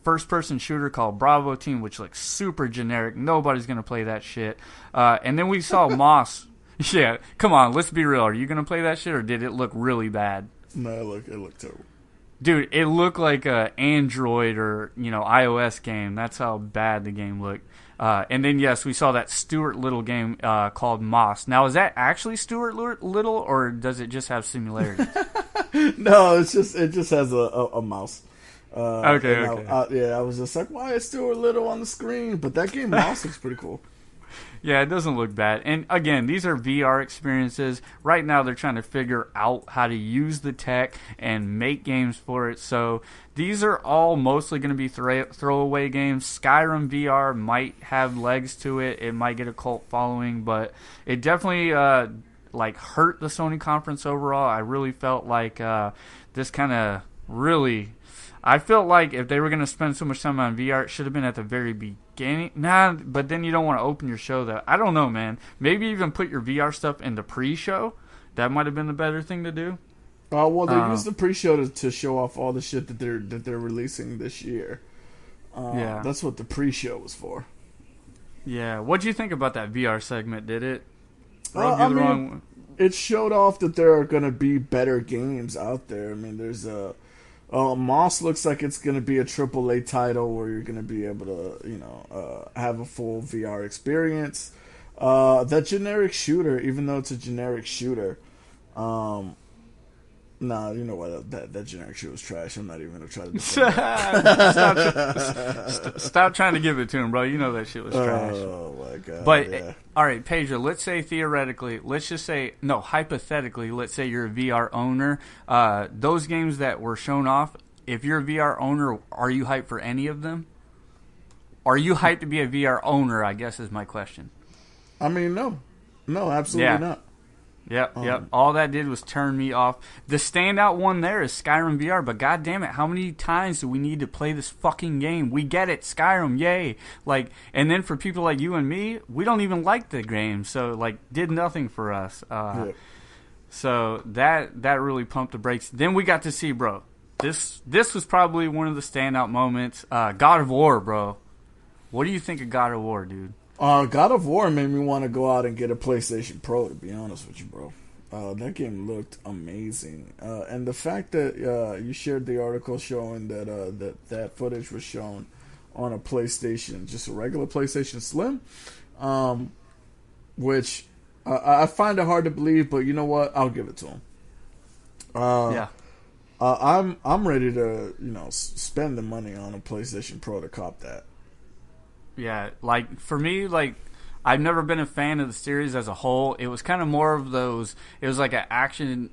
first-person shooter called Bravo Team, which looks super generic. Nobody's going to play that shit. And then we saw Moss. Yeah, come on, let's be real. Are you going to play that shit, or did it look really bad? No, it looked terrible. Dude, it looked like a Android or iOS game. That's how bad the game looked. And then, yes, we saw that Stuart Little game called Moss. Now, is that actually Stuart Little, or does it just have similarities? No, it just has a mouse. Okay. I was just like, why is Stuart Little on the screen? But that game Moss looks pretty cool. Yeah, it doesn't look bad. And again, these are VR experiences. Right now, they're trying to figure out how to use the tech and make games for it. So these are all mostly going to be throwaway games. Skyrim VR might have legs to it. It might get a cult following, but it definitely hurt the Sony conference overall. I really felt like this kind of really... I felt like if they were going to spend so much time on VR, it should have been at the very beginning. But then you don't want to open your show that. I don't know, man. Maybe even put your VR stuff in the pre-show. That might have been the better thing to do. Well, they used the pre-show to show off all the shit that they're releasing this year. Yeah, that's what the pre-show was for. Yeah, what do you think about that VR segment? Did it? It showed off that there are going to be better games out there. I mean, there's a. Moss looks like it's going to be a AAA title where you're going to be able to, have a full VR experience. That generic shooter, even though it's a generic shooter, Nah, you know what? That generic shit was trash. I'm not even gonna try to defend Stop trying to give it to him, bro. You know that shit was trash. Oh my god! But yeah. all right, Pedro. Let's say theoretically, let's just say no, hypothetically. Let's say you're a VR owner. Those games that were shown off. If you're a VR owner, are you hyped for any of them? Are you hyped to be a VR owner? I guess is my question. I mean, no, absolutely not. Yep. All that did was turn me off. The standout one there is Skyrim VR, but god damn it, how many times do we need to play this fucking game? We get it, Skyrim, yay. Like, and then for people like you and me, we don't even like the game, so like did nothing for us. So that really pumped the brakes. Then we got to see, bro. This was probably one of the standout moments. God of War, bro. What do you think of God of War, dude? God of War made me want to go out and get a PlayStation Pro, to be honest with you, bro. That game looked amazing. And the fact that you shared the article showing that that footage was shown on a PlayStation, just a regular PlayStation Slim, which I find it hard to believe, but you know what? I'll give it to him. I'm ready to, spend the money on a PlayStation Pro to cop that. Yeah, like, for me, like, I've never been a fan of the series as a whole. It was kind of more of those, it was like an action,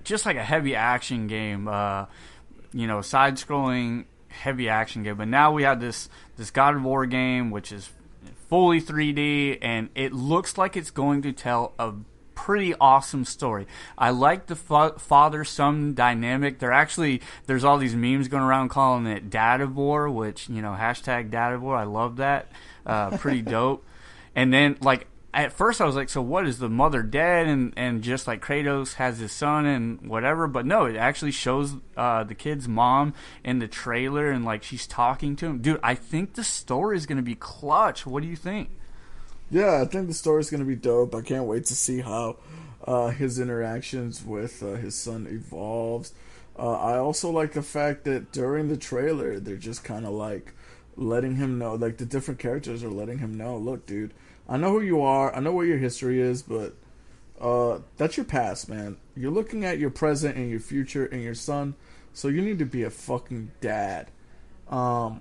just like a heavy action game, side-scrolling heavy action game. But now we have this God of War game, which is fully 3D, and it looks like it's going to tell a pretty awesome story. I like the father-son dynamic. There's all these memes going around calling it Dad of War, which, hashtag Dad of War. I love that. Pretty dope. And then, like, at first I was like, so what, is the mother dead? And just like Kratos has his son and whatever. But no, it actually shows the kid's mom in the trailer, and like she's talking to him. Dude, I think the story is going to be clutch. What do you think? Yeah, I think the story's going to be dope. I can't wait to see how his interactions with his son evolves. I also like the fact that during the trailer, they're just kind of like letting him know, like the different characters are letting him know, look, dude, I know who you are, I know what your history is, but that's your past, man. You're looking at your present and your future and your son, so you need to be a fucking dad. So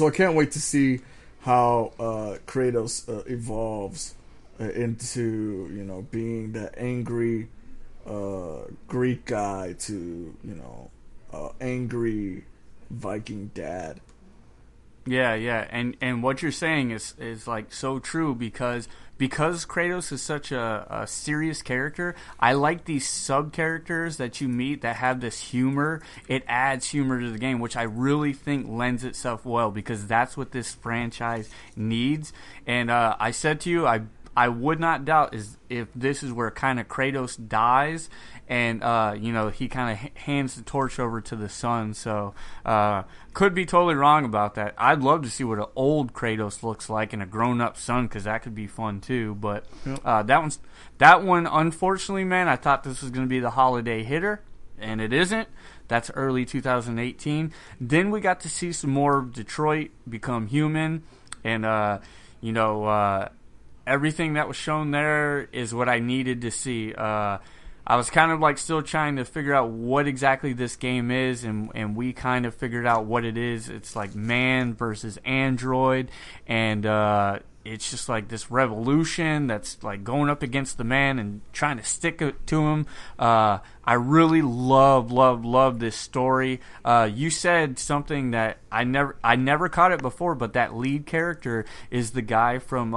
I can't wait to see how Kratos evolves into, being that angry Greek guy to, angry Viking dad. Yeah, and what you're saying is like so true because Kratos is such a serious character. I like these sub characters that you meet that have this humor. It adds humor to the game, which I really think lends itself well because that's what this franchise needs. And I said to you, I would not doubt is if this is where kind of Kratos dies and he kind of hands the torch over to the son. So could be totally wrong about that. I'd love to see what an old Kratos looks like and a grown-up son, because that could be fun too. But that one, unfortunately, man, I thought this was going to be the holiday hitter, and it isn't. That's early 2018. Then we got to see some more of Detroit Become Human, and everything that was shown there is what I needed to see. I was kind of like still trying to figure out what exactly this game is, and we kind of figured out what it is. It's like man versus android, and it's just like this revolution that's like going up against the man and trying to stick it to him. I really love this story. You said something that I never caught it before, but that lead character is the guy from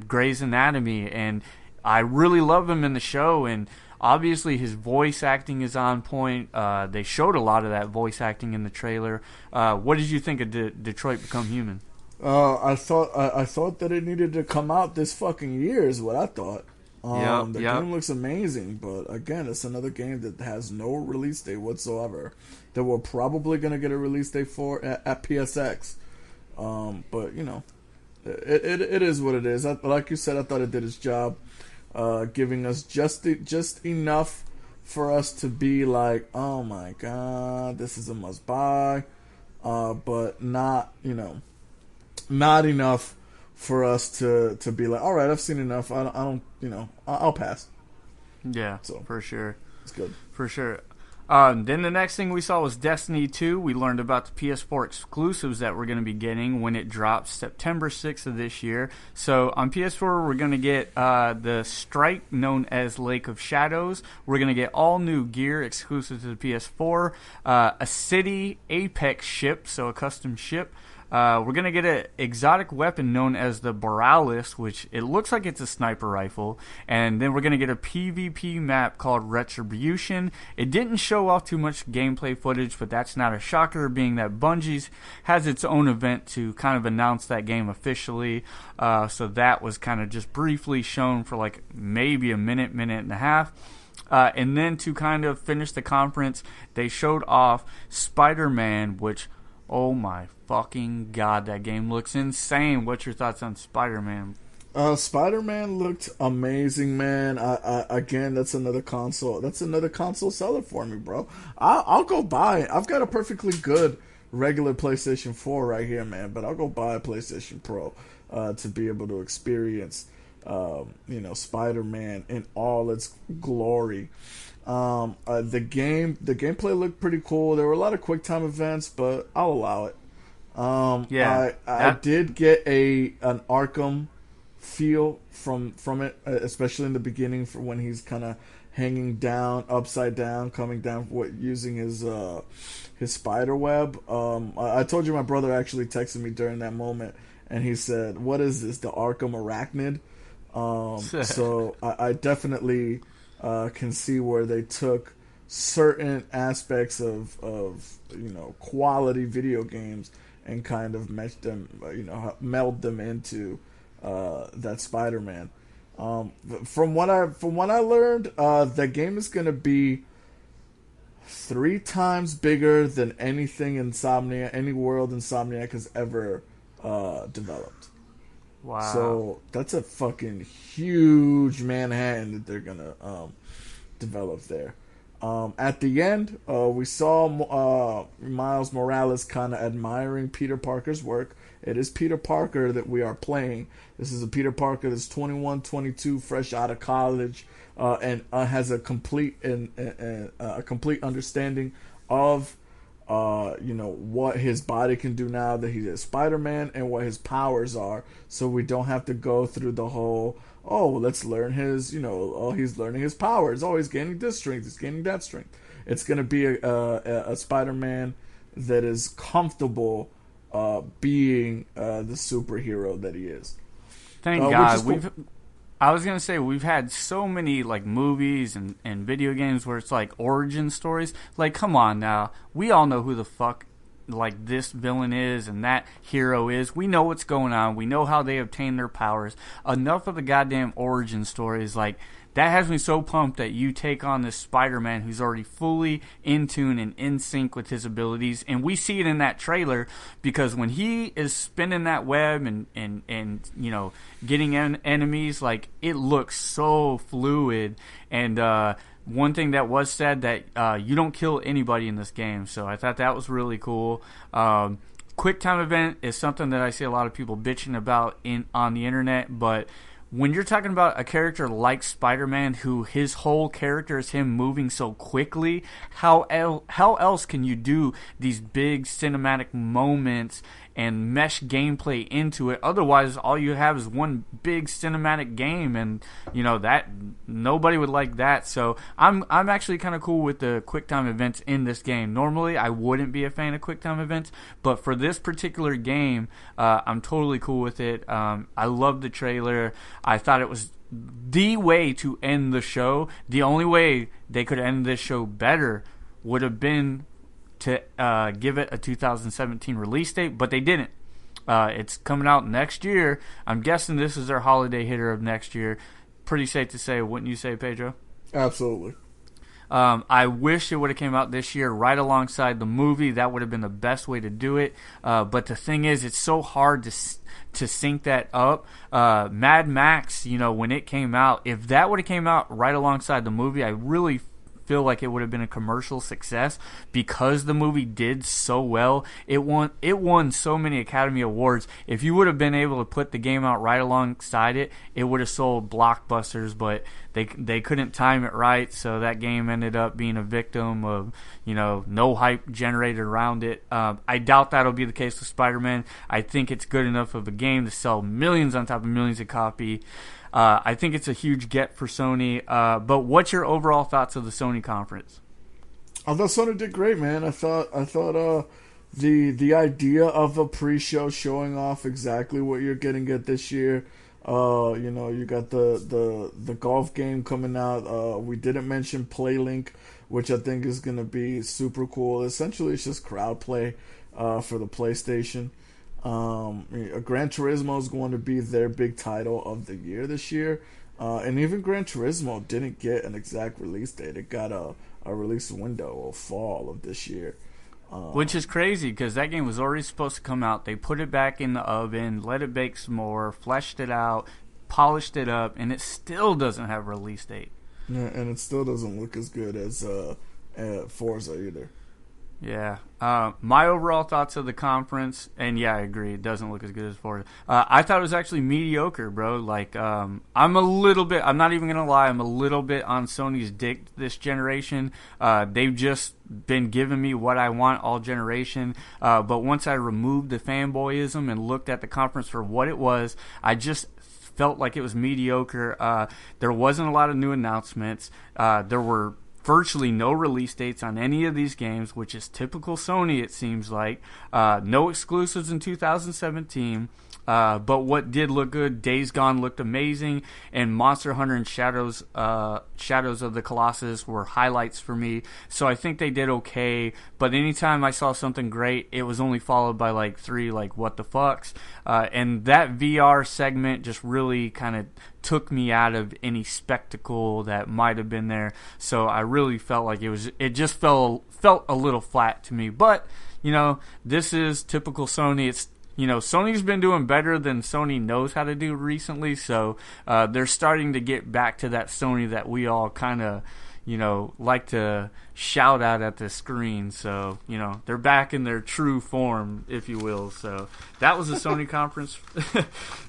Grey's Anatomy, and I really love him in the show, and obviously his voice acting is on point. They showed a lot of that voice acting in the trailer. What did you think of Detroit Become Human? I thought that it needed to come out this fucking year is what I thought. The game looks amazing, but again, it's another game that has no release date whatsoever. That we're probably going to get a release date for at PSX. But it is what it is. Like you said, I thought it did its job, giving us just enough for us to be like, oh my god, this is a must buy, but not enough for us to be like, all right, I've seen enough. I don't I'll pass. Yeah, so for sure. It's good. For sure. Then the next thing we saw was Destiny 2. We learned about the PS4 exclusives that we're going to be getting when it drops September 6th of this year. So on PS4, we're going to get the Strike, known as Lake of Shadows. We're going to get all new gear exclusive to the PS4. A City Apex ship, so a custom ship. We're going to get an exotic weapon known as the Borealis, which it looks like it's a sniper rifle. And then we're going to get a PvP map called Retribution. It didn't show off too much gameplay footage, but that's not a shocker, being that Bungie's has its own event to kind of announce that game officially. So that was kind of just briefly shown for like maybe a minute and a half. And then to kind of finish the conference, they showed off Spider-Man, which, oh my fucking god, that game looks insane. What's your thoughts on Spider-Man? Spider-Man looked amazing, man. Again, that's another console. That's another console seller for me, bro. I'll go buy it. I've got a perfectly good regular PlayStation 4 right here, man. But I'll go buy a PlayStation Pro to be able to experience, Spider-Man in all its glory. The gameplay looked pretty cool. There were a lot of QuickTime events, but I'll allow it. I did get an Arkham feel from it, especially in the beginning, for when he's kind of hanging down, upside down, coming down, using his spider web. I told you my brother actually texted me during that moment, and he said, "What is this? The Arkham Arachnid?" So I definitely can see where they took certain aspects of quality video games and kind of meld them into that Spider-Man. From what I learned, the game is going to be 3 times bigger than any world Insomniac has ever developed. Wow. So that's a fucking huge Manhattan that they're going to develop there. At the end, we saw Miles Morales kind of admiring Peter Parker's work. It is Peter Parker that we are playing. This is a Peter Parker that's 21, 22, fresh out of college, and has a complete understanding of what his body can do now that he is Spider-Man, and what his powers are. So we don't have to go through the whole, let's learn his, he's learning his powers. He's gaining this strength, he's gaining that strength. It's going to be a Spider-Man that is comfortable being the superhero that he is. Thank God. I was going to say, we've had so many like movies and video games where it's like origin stories. Like, come on now. We all know who the fuck like this villain is and that hero is. We know what's going on. We know how they obtain their powers. Enough of the goddamn origin stories. Like, that has me so pumped that you take on this Spider-Man who's already fully in tune and in sync with his abilities. And we see it in that trailer, because when he is spinning that web and getting enemies, like, it looks so fluid. And one thing that was said, that you don't kill anybody in this game. So I thought that was really cool. QuickTime event is something that I see a lot of people bitching about on the internet, but when you're talking about a character like Spider-Man, who his whole character is him moving so quickly, how else can you do these big cinematic moments and mesh gameplay into it? Otherwise, all you have is one big cinematic game, and that nobody would like that. So I'm actually kind of cool with the QuickTime events in this game. Normally, I wouldn't be a fan of QuickTime events, but for this particular game, I'm totally cool with it. I love the trailer. I thought it was the way to end the show. The only way they could end this show better would have been to give it a 2017 release date, but they didn't. It's coming out next year. I'm guessing this is their holiday hitter of next year. Pretty safe to say, wouldn't you say, Pedro? Absolutely. I wish it would have came out this year right alongside the movie. That would have been the best way to do it. But the thing is, it's so hard to sync that up. Mad Max, when it came out, if that would have came out right alongside the movie, I really feel like it would have been a commercial success because the movie did so well. It won so many Academy Awards. If you would have been able to put the game out right alongside it, it would have sold blockbusters, but they couldn't time it right, so that game ended up being a victim of, no hype generated around it. I doubt that'll be the case with Spider-Man. I think it's good enough of a game to sell millions on top of millions of copies. I think it's a huge get for Sony. But what's your overall thoughts of the Sony conference? I thought Sony did great, man. I thought the idea of a pre-show showing off exactly what you're getting at this year. You got the golf game coming out. We didn't mention PlayLink, which I think is going to be super cool. Essentially, it's just crowd play for the PlayStation. Gran Turismo is going to be their big title of the year this year. And even Gran Turismo didn't get an exact release date. It got a release window of fall of this year. Which is crazy because that game was already supposed to come out. They put it back in the oven, let it bake some more, fleshed it out, polished it up, and it still doesn't have a release date. Yeah, and it still doesn't look as good as Forza either. Yeah. My overall thoughts of the conference, and yeah, I agree, it doesn't look as good as Forza. I thought it was actually mediocre, bro. Like, I'm not even going to lie, I'm a little bit on Sony's dick this generation. They've just been giving me what I want all generation. But once I removed the fanboyism and looked at the conference for what it was, I just felt like it was mediocre. There wasn't a lot of new announcements. There were virtually no release dates on any of these games, which is typical Sony, it seems like. No exclusives in 2017. But what did look good, Days Gone looked amazing, and Monster Hunter and Shadows of the Colossus were highlights for me. So I think they did okay, but anytime I saw something great, it was only followed by like 3 what the fucks. And that VR segment just really kind of took me out of any spectacle that might have been there. So I really felt like it just felt a little flat to me. But, this is typical Sony. It's Sony's been doing better than Sony knows how to do recently, so they're starting to get back to that Sony that we all kind of, like to shout at the screen. So, they're back in their true form, if you will. So that was the Sony conference.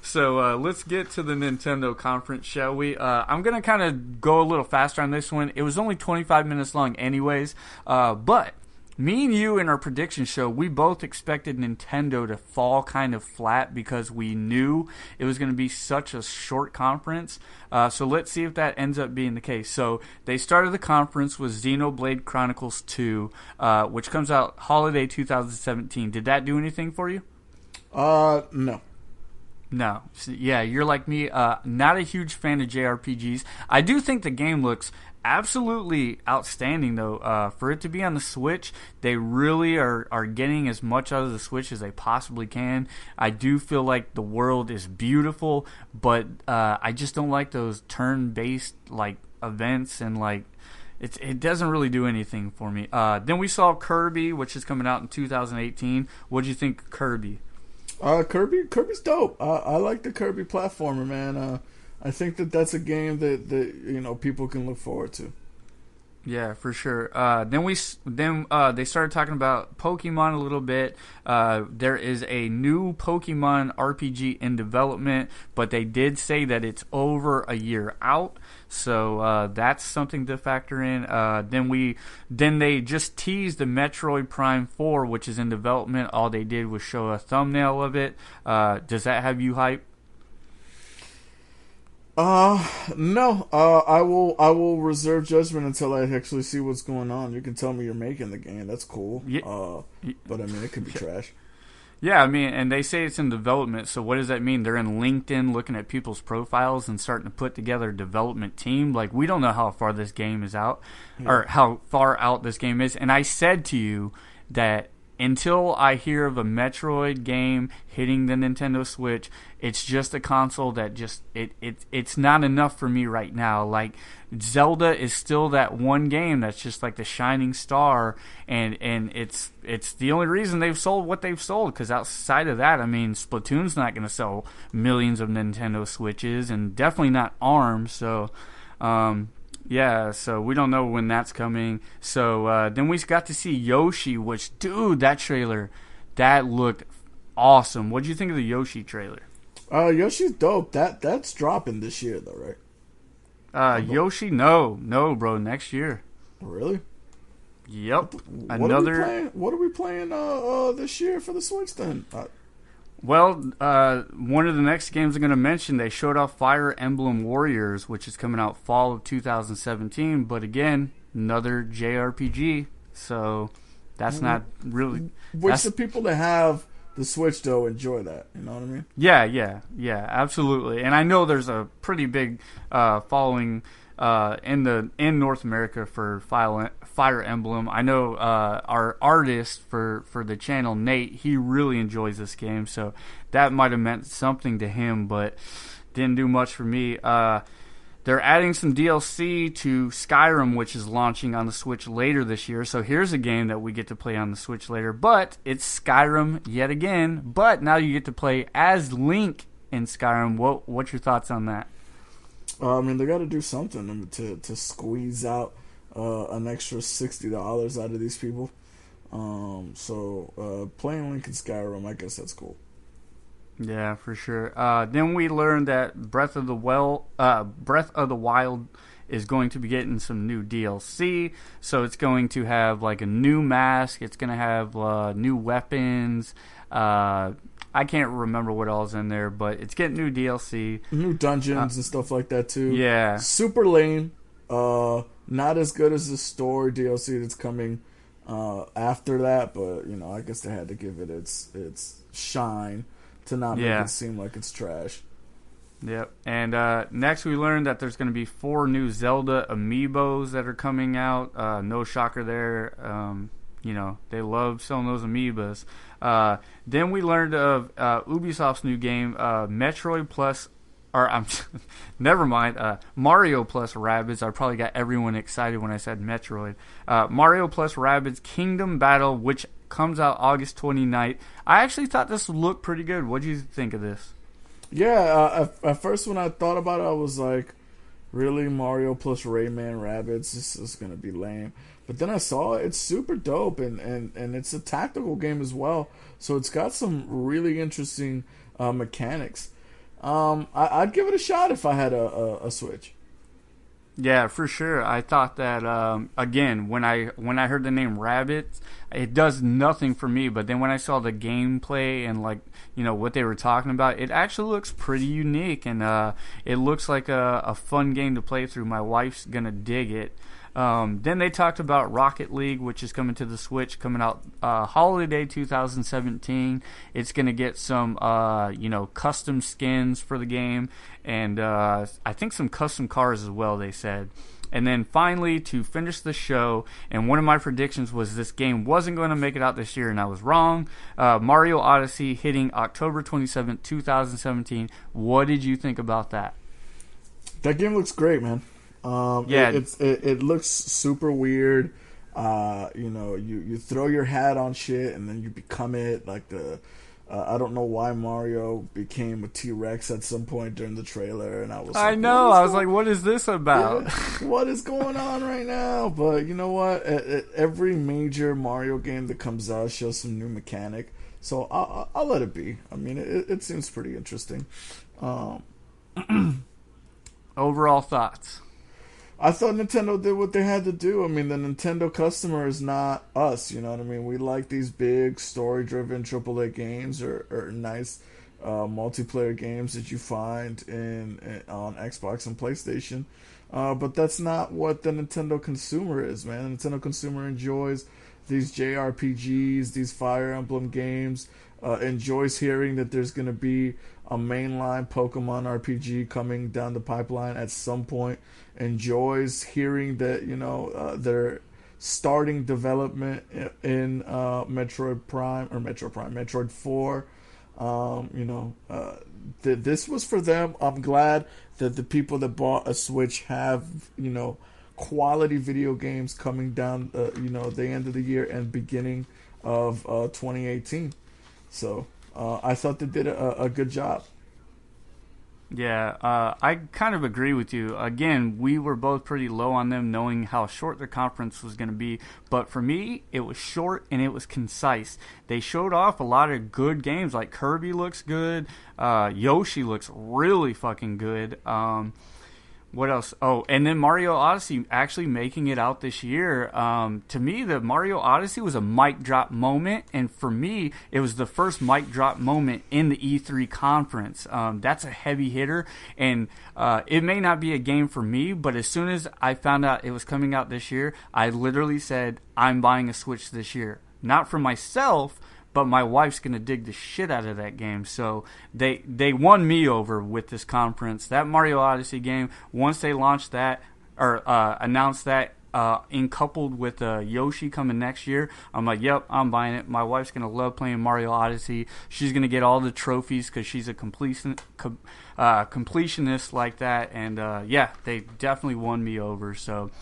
So let's get to the Nintendo conference, shall we? I'm going to kind of go a little faster on this one. It was only 25 minutes long anyways, but me and you in our prediction show, we both expected Nintendo to fall kind of flat because we knew it was going to be such a short conference. So let's see if that ends up being the case. So they started the conference with Xenoblade Chronicles 2, which comes out holiday 2017. Did that do anything for you? No. No. Yeah, you're like me. Not a huge fan of JRPGs. I do think the game looks absolutely outstanding, though. For it to be on the Switch, they really are getting as much out of the Switch as they possibly can. I do feel like the world is beautiful, but I just don't like those turn-based events and it doesn't really do anything for me. Then we saw Kirby, which is coming out in 2018. What do you think of Kirby? Kirby's dope. I like the Kirby platformer, man. I think that's a game that people can look forward to. Yeah, for sure. Then they started talking about Pokemon a little bit. There is a new Pokemon RPG in development, but they did say that it's over a year out. So that's something to factor in. Then they just teased the Metroid Prime 4, which is in development. All they did was show a thumbnail of it. Does that have you hyped? No. I will reserve judgment until I actually see what's going on. You can tell me you're making the game. That's cool. Yeah. But I mean, it could be trash. Yeah, I mean, and they say it's in development, so what does that mean? They're in LinkedIn looking at people's profiles and starting to put together a development team? We don't know how far this game is out, or how far out this game is. And I said to you that until I hear of a Metroid game hitting the Nintendo Switch, it's just a console that it's not enough for me right now. Zelda is still that one game that's just like the shining star, and it's the only reason they've sold what they've sold, because outside of that, I mean, Splatoon's not going to sell millions of Nintendo Switches, and definitely not ARMS. So Yeah, so we don't know when that's coming. So then we got to see Yoshi, which, dude, that trailer, that looked awesome. What did you think of the Yoshi trailer? Yoshi's dope. That's dropping this year though, right? Yoshi, no, bro, next year. Really? Yep, What are we playing? What are we playing this year for the Switch then? Well, one of the next games I'm going to mention, they showed off Fire Emblem Warriors, which is coming out fall of 2017. But again, another JRPG. So that's not really. Which the people that have the Switch though enjoy that. You know what I mean? Yeah, absolutely. And I know there's a pretty big following in North America for Fire Emblem. I know our artist for the channel, Nate, he really enjoys this game, so that might have meant something to him, but didn't do much for me. They're adding some DLC to Skyrim, which is launching on the Switch later this year. So here's a game that we get to play on the Switch later, but it's Skyrim yet again. But now you get to play as Link in Skyrim. What's your thoughts on that? I mean, they got to do something to squeeze out an extra $60 out of these people. So playing Link in Skyrim, I guess that's cool. Yeah, for sure. Then we learned that Breath of the Wild is going to be getting some new DLC. So it's going to have like a new mask. It's going to have new weapons. I can't remember what all's in there, but it's getting new DLC. New dungeons and stuff like that too. Yeah. Super lame. Not as good as the story DLC that's coming after that, but you know, I guess they had to give it its shine to not make it seem like it's trash. Yep. And next we learned that there's going to be 4 new Zelda amiibos that are coming out. No shocker there. You know, they love selling those amiibos. Then we learned of Ubisoft's new game, Metroid Plus, never mind, Mario Plus Rabbids. I probably got everyone excited when I said Metroid. Mario Plus Rabbids Kingdom Battle, which comes out August 29th. I actually thought this would look pretty good. What do you think of this? Yeah, at first when I thought about it, I was like, really, Mario plus Rayman Rabbids? This is going to be lame. But then I saw it. It's super dope, and it's a tactical game as well. So it's got some really interesting mechanics. I'd give it a shot if I had a Switch. Yeah, for sure. I thought that again when I heard the name Rabbids, it does nothing for me. But then when I saw the gameplay and like what they were talking about, it actually looks pretty unique, and it looks like a fun game to play through. My wife's gonna dig it. Then they talked about Rocket League, which is coming to the Switch, coming out holiday 2017. It's going to get some, custom skins for the game, and I think some custom cars as well, they said. And then finally, to finish the show, and one of my predictions was this game wasn't going to make it out this year, and I was wrong. Mario Odyssey hitting October 27th, 2017. What did you think about that? That game looks great, man. It looks super weird. You throw your hat on shit and then you become it. Like I don't know why Mario became a T-Rex at some point during the trailer, and I was like, what is this about? Yeah, what is going on right now? But you know what? Every major Mario game that comes out shows some new mechanic, so I'll let it be. I mean, it seems pretty interesting. Overall thoughts? I thought Nintendo did what they had to do. I mean, the Nintendo customer is not us, you know what I mean? We like these big, story-driven AAA games or nice multiplayer games that you find on Xbox and PlayStation. But that's not what the Nintendo consumer is, man. The Nintendo consumer enjoys these JRPGs, these Fire Emblem games, enjoys hearing that there's going to be a mainline Pokemon RPG coming down the pipeline at some point, enjoys hearing that they're starting development in Metroid 4. This was for them. I'm glad that the people that bought a Switch have quality video games coming down the end of the year and beginning of 2018. So I thought they did a good job. Yeah, I kind of agree with you. Again, we were both pretty low on them, knowing how short their conference was going to be. But for me, it was short and it was concise. They showed off a lot of good games. Like Kirby looks good. Yoshi looks really fucking good. What else? Oh, and then Mario Odyssey actually making it out this year. To me, the Mario Odyssey was a mic drop moment, and for me, it was the first mic drop moment in the E3 conference. That's a heavy hitter, and it may not be a game for me, but as soon as I found out it was coming out this year, I literally said, I'm buying a Switch this year. Not for myself, but my wife's gonna dig the shit out of that game. So they won me over with this conference. That Mario Odyssey game, once they launched that or announced that, in coupled with Yoshi coming next year, I'm like, yep, I'm buying it. My wife's gonna love playing Mario Odyssey. She's gonna get all the trophies because she's a completionist like that. And yeah, they definitely won me over. So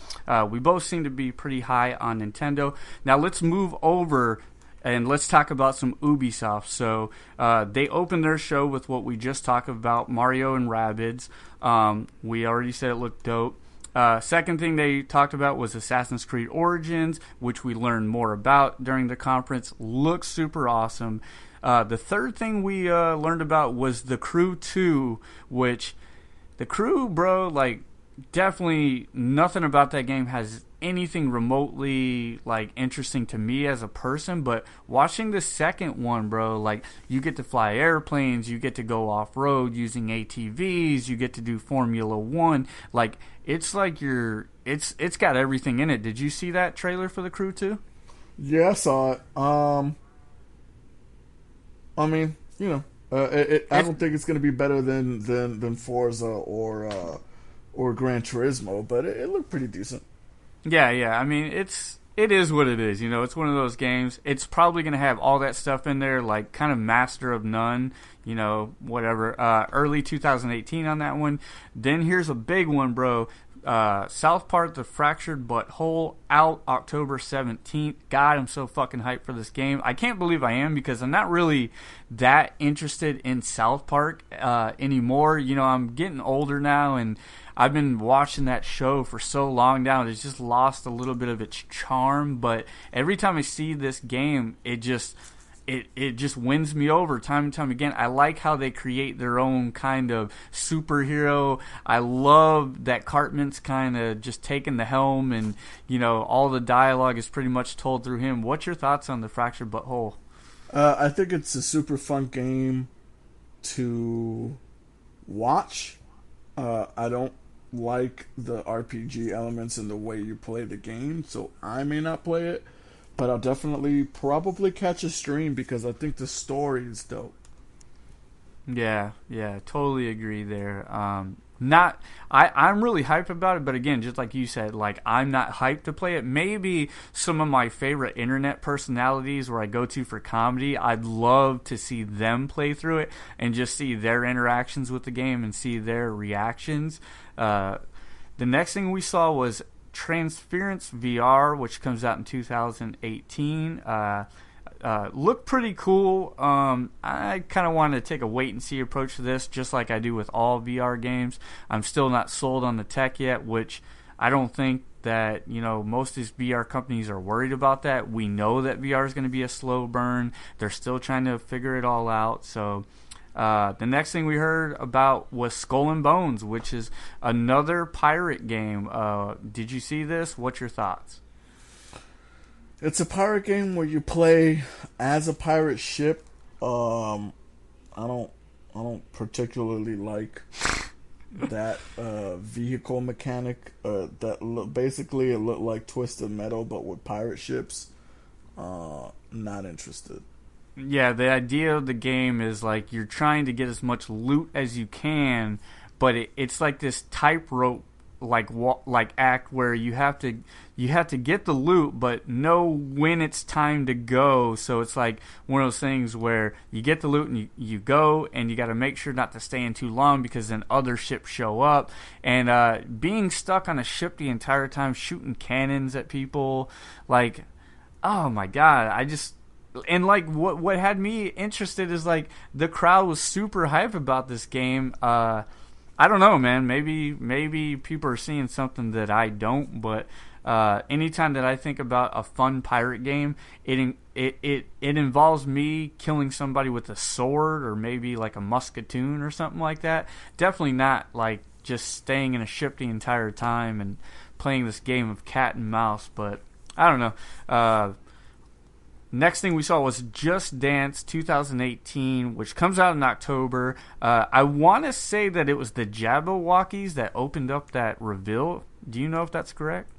we both seem to be pretty high on Nintendo. Now let's move over and let's talk about some Ubisoft. So they opened their show with what we just talked about, Mario and Rabbids. We already said it looked dope. Second thing they talked about was Assassin's Creed Origins, which we learned more about during the conference. Looks super awesome. The third thing we learned about was The Crew 2, which The Crew, bro, like, definitely nothing about that game has anything remotely like interesting to me as a person, but watching the second one, bro, like, you get to fly airplanes, you get to go off road using ATVs, you get to do Formula One. Like, it's like it's got everything in it. Did you see that trailer for The Crew 2? Yeah, I saw it. I mean, you know, I don't think it's going to be better than Forza or Gran Turismo, but it looked pretty decent. Yeah. I mean, it is what it is. You know, it's one of those games. It's probably going to have all that stuff in there, like kind of Master of None, you know, whatever. Early 2018 on that one. Then here's a big one, bro. South Park: The Fractured But Whole, out October 17th. God, I'm so fucking hyped for this game. I can't believe I am, because I'm not really that interested in South Park anymore. You know, I'm getting older now, and I've been watching that show for so long now. It's just lost a little bit of its charm. But every time I see this game, it just wins me over time and time again. I like how they create their own kind of superhero. I love that Cartman's kind of just taking the helm, and, you know, all the dialogue is pretty much told through him. What's your thoughts on The Fractured But Whole? I think it's a super fun game to watch. I don't like the RPG elements and the way you play the game, so I may not play it, but I'll definitely probably catch a stream because I think the story is dope. Yeah, totally agree there. I'm really hyped about it, but again, just like you said, like, I'm not hyped to play it. Maybe some of my favorite internet personalities where I go to for comedy, I'd love to see them play through it and just see their interactions with the game and see their reactions. The next thing we saw was Transference VR, which comes out in 2018. Looked pretty cool. I kind of wanted to take a wait and see approach to this, just like I do with all VR games. I'm still not sold on the tech yet, which I don't think that, you know, most of these VR companies are worried about that. We know that VR is going to be a slow burn. They're still trying to figure it all out. So the next thing we heard about was Skull and Bones, which is another pirate game. Did you see this? What's your thoughts? It's a pirate game where you play as a pirate ship. I don't particularly like that vehicle mechanic. Basically it looked like Twisted Metal but with pirate ships. Not interested. Yeah, the idea of the game is like you're trying to get as much loot as you can, but it's like this tightrope like act where you have to get the loot but know when it's time to go. So it's like one of those things where you get the loot and you go, and you got to make sure not to stay in too long because then other ships show up. And being stuck on a ship the entire time shooting cannons at people, like, oh my god, and like what had me interested is like the crowd was super hype about this game. I don't know, man. Maybe people are seeing something that I don't, but anytime that I think about a fun pirate game, it involves me killing somebody with a sword or maybe like a musketoon or something like that. Definitely not like just staying in a ship the entire time and playing this game of cat and mouse. But I don't know. Next thing we saw was Just Dance 2018, which comes out in October. I want to say that it was the Jabberwockies that opened up that reveal. Do you know if that's correct?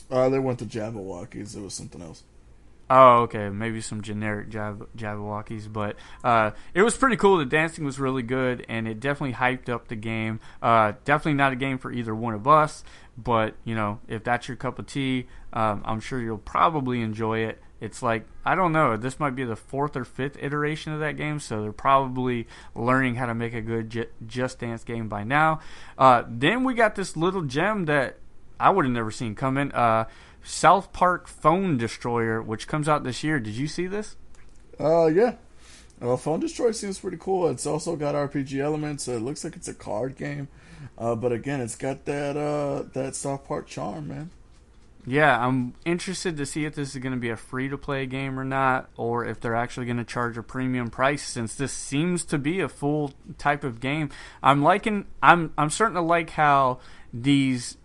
They went to Jabberwockies. It was something else. Oh, okay. Maybe some generic Jabberwockies. But it was pretty cool. The dancing was really good, and it definitely hyped up the game. Definitely not a game for either one of us. But, you know, if that's your cup of tea, I'm sure you'll probably enjoy it. It's like, I don't know, this might be the 4th or 5th iteration of that game, so they're probably learning how to make a good Just Dance game by now. Then we got this little gem that I would have never seen coming. South Park Phone Destroyer, which comes out this year. Did you see this? Yeah. Phone Destroyer seems pretty cool. It's also got RPG elements. It looks like it's a card game. But again, it's got that South Park charm, man. Yeah, I'm interested to see if this is going to be a free-to-play game or not, or if they're actually going to charge a premium price, since this seems to be a full type of game. I'm starting to like how these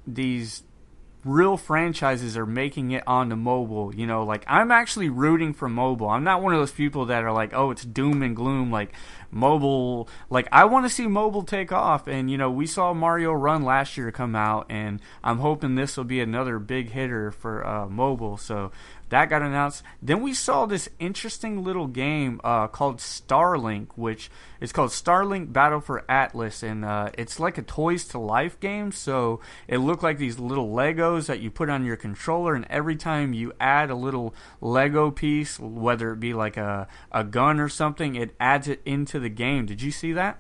real franchises are making it onto mobile. You know, like, I'm actually rooting for mobile. I'm not one of those people that are like, oh, it's doom and gloom, like mobile. Like, I want to see mobile take off. And, you know, we saw Mario Run last year come out, and I'm hoping this will be another big hitter for mobile. So that got announced. Then we saw this interesting little game called Starlink, which is called Starlink Battle for Atlas, and it's like a Toys to Life game. So it looked like these little Legos that you put on your controller, and every time you add a little Lego piece, whether it be like a gun or something, it adds it into the game. Did you see that?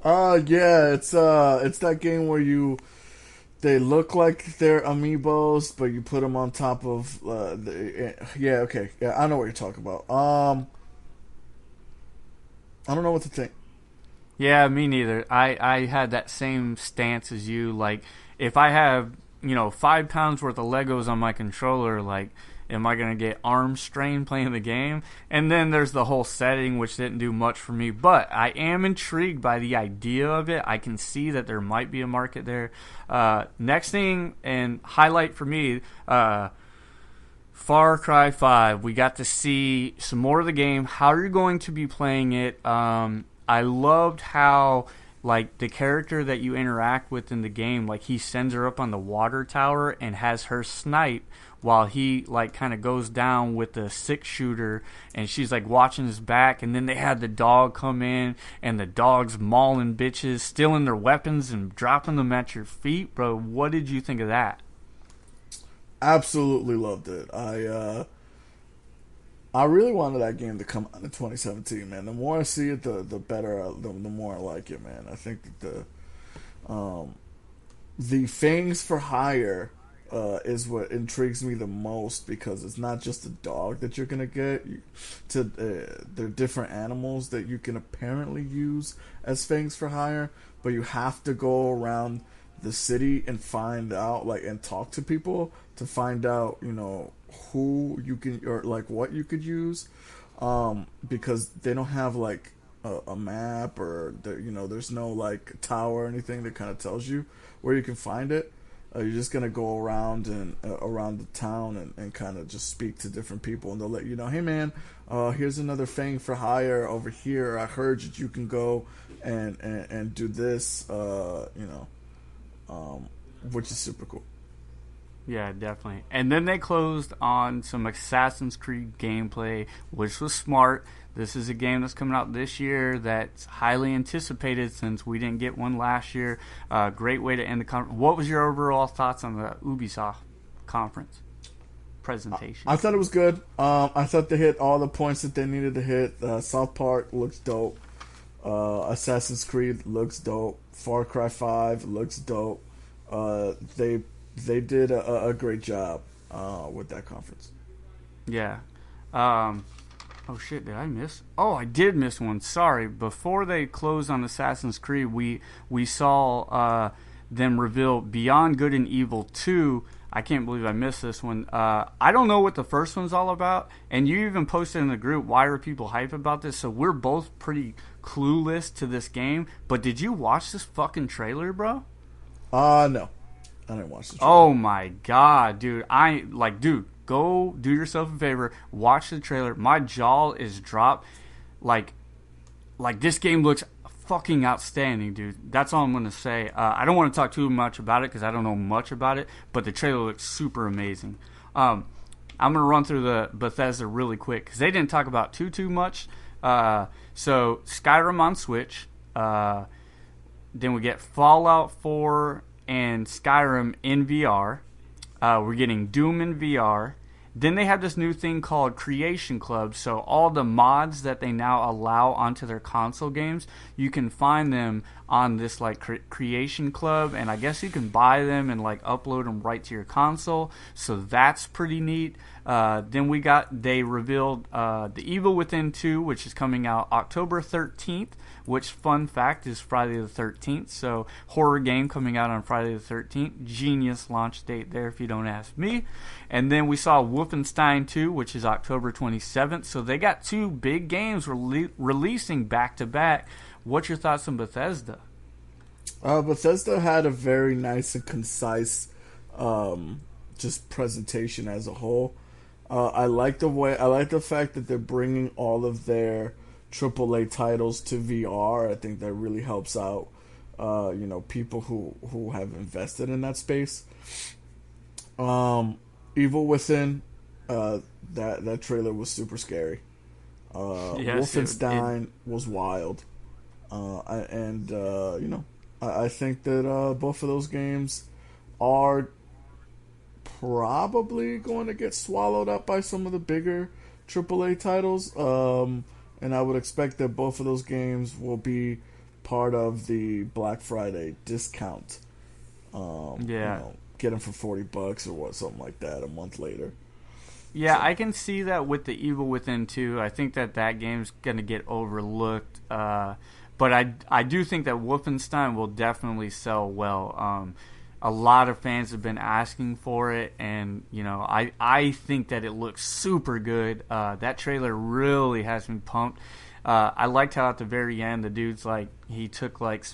Yeah, it's that game where they look like they're amiibos, but you put them on top of. Yeah, okay, yeah, I know what you're talking about. I don't know what to think. Yeah, me neither. I had that same stance as you. Like, if I have, 5 pounds worth of Legos on my controller, like, am I going to get arm strain playing the game? And then there's the whole setting, which didn't do much for me. But I am intrigued by the idea of it. I can see that there might be a market there. Next thing, and highlight for me, Far Cry 5. We got to see some more of the game. How are you going to be playing it? I loved how, like, the character that you interact with in the game, like, he sends her up on the water tower and has her snipe while he, like, kind of goes down with the 6-shooter, and she's, like, watching his back. And then they had the dog come in, and the dog's mauling bitches, stealing their weapons and dropping them at your feet. Bro, what did you think of that? Absolutely loved it. I really wanted that game to come out in 2017, man. The more I see it, the better, the more I like it, man. I think that the Fangs for Hire is what intrigues me the most, because it's not just a dog that you're gonna get. They're different animals that you can apparently use as Fangs for Hire, but you have to go around the city and find out, like, and talk to people to find out, who you can, or like what you could use, because they don't have like a map, or there's no like tower or anything that kind of tells you where you can find it. You're just gonna go around and around the town and kind of just speak to different people, and they'll let you know, hey man, here's another Fang for Hire over here. I heard that you can go and do this, which is super cool. Yeah, definitely. And then they closed on some Assassin's Creed gameplay, which was smart. This is a game that's coming out this year that's highly anticipated, since we didn't get one last year. Great way to end the conference. What was your overall thoughts on the Ubisoft conference presentation? I thought it was good. I thought they hit all the points that they needed to hit. South Park looks dope. Assassin's Creed looks dope. Far Cry 5 looks dope. They did a great job with that conference. Yeah. Um, oh shit, did I miss? Oh, I did miss one. Sorry. Before they closed on Assassin's Creed, we saw them reveal Beyond Good and Evil 2. I can't believe I missed this one. I don't know what the first one's all about, and you even posted in the group, why are people hype about this? So we're both pretty clueless to this game. But did you watch this fucking trailer, bro? No. I didn't watch the trailer. Oh my god, dude. Dude, go do yourself a favor, watch the trailer. My jaw is dropped. Like this game looks fucking outstanding, dude. That's all I'm gonna say. I don't want to talk too much about it because I don't know much about it, but the trailer looks super amazing. I'm gonna run through the Bethesda really quick because they didn't talk about too much. So Skyrim on Switch. Then we get Fallout 4 and Skyrim in VR. We're getting Doom in VR. Then they have this new thing called Creation Club. So all the mods that they now allow onto their console games, you can find them on this like Creation Club, and I guess you can buy them and like upload them right to your console. So that's pretty neat. Then they revealed The Evil Within 2, which is coming out October 13th. Which, fun fact, is Friday the 13th. So, horror game coming out on Friday the 13th. Genius launch date there, if you don't ask me. And then we saw Wolfenstein 2, which is October 27th. So, they got two big games releasing back-to-back. What's your thoughts on Bethesda? Bethesda had a very nice and concise just presentation as a whole. I like the fact that they're bringing all of their AAA titles to VR. I think that really helps out, people who have invested in that space. Evil Within, that trailer was super scary. Yes, Wolfenstein was wild, I think that both of those games are probably going to get swallowed up by some of the bigger AAA titles. And I would expect that both of those games will be part of the Black Friday discount. Get them for $40 or something like that a month later. Yeah, so I can see that with the Evil Within 2. I think that game's going to get overlooked. But I do think that Wolfenstein will definitely sell well. A lot of fans have been asking for it, and I think that it looks super good. That trailer really has me pumped. I liked how at the very end the dude's like he dropped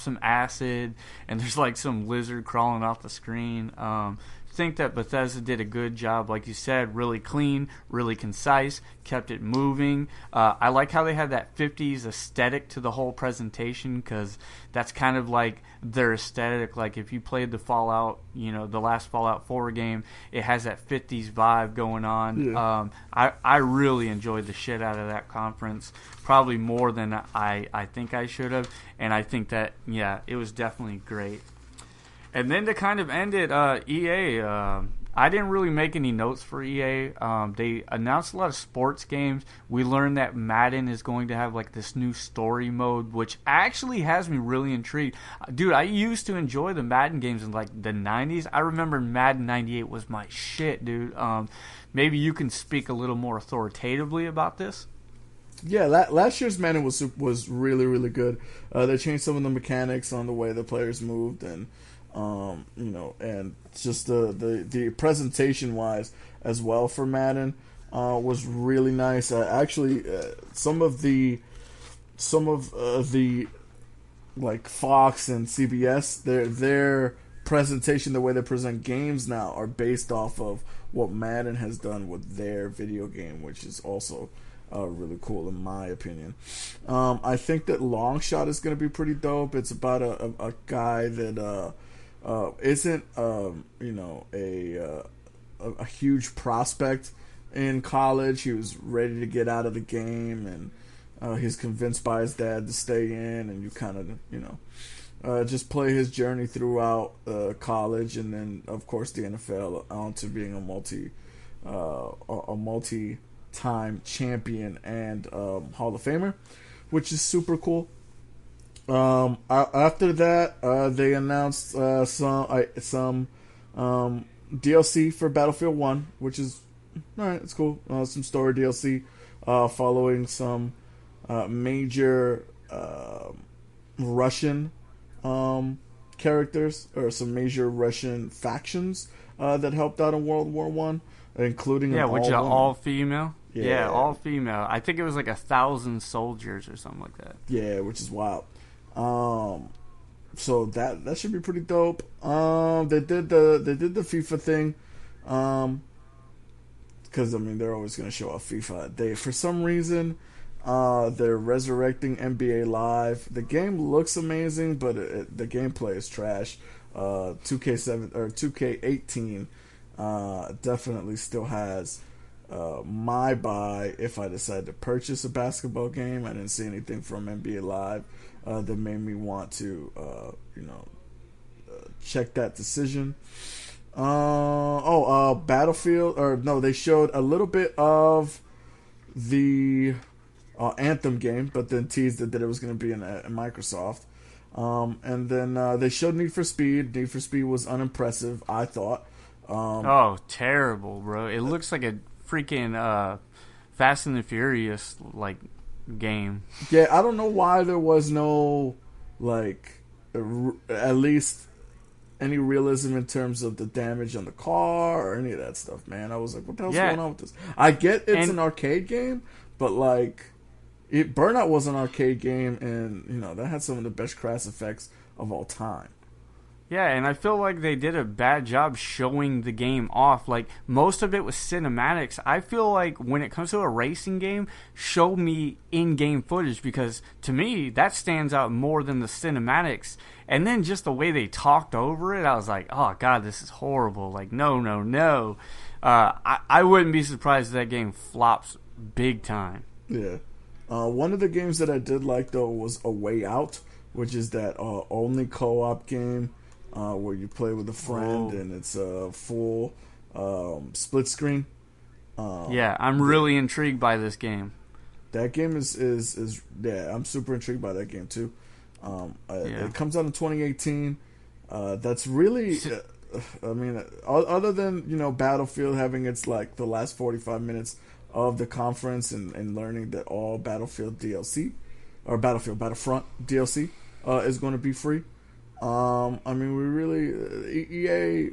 some acid, and there's like some lizard crawling off the screen. Think that Bethesda did a good job, like you said, really clean, really concise, kept it moving. I like how they had that 50s aesthetic to the whole presentation, because that's kind of like their aesthetic. Like if you played the Fallout, the last Fallout 4 game, it has that 50s vibe going on. Yeah. I really enjoyed the shit out of that conference, probably more than I think I should have, and I think that, it was definitely great. And then to kind of end it, EA, I didn't really make any notes for EA. They announced a lot of sports games. We learned that Madden is going to have like this new story mode, which actually has me really intrigued. Dude, I used to enjoy the Madden games in like the 90s. I remember Madden 98 was my shit, dude. Maybe you can speak a little more authoritatively about this. Yeah, last year's Madden was really, really good. They changed some of the mechanics on the way the players moved, and and just the presentation wise as well for Madden was really nice. Some of the like Fox and CBS, their presentation, the way they present games now, are based off of what Madden has done with their video game, which is also really cool in my opinion. I think that Long Shot is going to be pretty dope. It's about a guy that isn't a huge prospect in college. He was ready to get out of the game, and he's convinced by his dad to stay in, and you kind of just play his journey throughout college, and then of course the NFL onto being a multi-time champion and Hall of Famer, which is super cool. After that, they announced some DLC for Battlefield 1, which is All right, it's cool. Some story DLC, following some major Russian um, characters or some major Russian factions that helped out in World War One, including an Yeah, which all are woman. all female. Yeah, Yeah, all female. I think it was like 1,000 soldiers or something like that. yeah, which is wild. Um, so that should be pretty dope. They did the FIFA thing. Um, because I mean they're always going to show off FIFA. They for some reason they're resurrecting NBA Live. The game looks amazing, but the gameplay is trash. 2K7 or 2K18 definitely still has my buy if I decide to purchase a basketball game. I didn't see anything from NBA Live that made me want to check that decision. Battlefield, or no, they showed a little bit of the Anthem game, but then teased that it was going to be in Microsoft. And then they showed Need for Speed. Need for Speed was unimpressive, I thought. Oh, terrible, bro! It looks like a freaking Fast and the Furious like game. Yeah, I don't know why there was no like at least any realism in terms of the damage on the car or any of that stuff, man. I was like, what the hell's Yeah, going on with this? I get it's and an arcade game, but like, Burnout was an arcade game, and that had some of the best crash effects of all time. yeah, and I feel like they did a bad job showing the game off. Like most of it was cinematics. I feel like when it comes to a racing game, show me in-game footage because to me that stands out more than the cinematics. And then just the way they talked over it, I was like, oh god, this is horrible. Like no, no, no. I wouldn't be surprised if that game flops big time. Yeah. One of the games that I did like though was A Way Out, which is that only co-op game where you play with a friend Oh. and it's a full split screen. Yeah, I'm really intrigued by this game. That game is yeah, I'm super intrigued by that game too. Yeah. It comes out in 2018. That's really, I mean, other than Battlefield having its like the last 45 minutes of the conference and learning that all Battlefield DLC or Battlefront DLC is going to be free. I mean, we really EA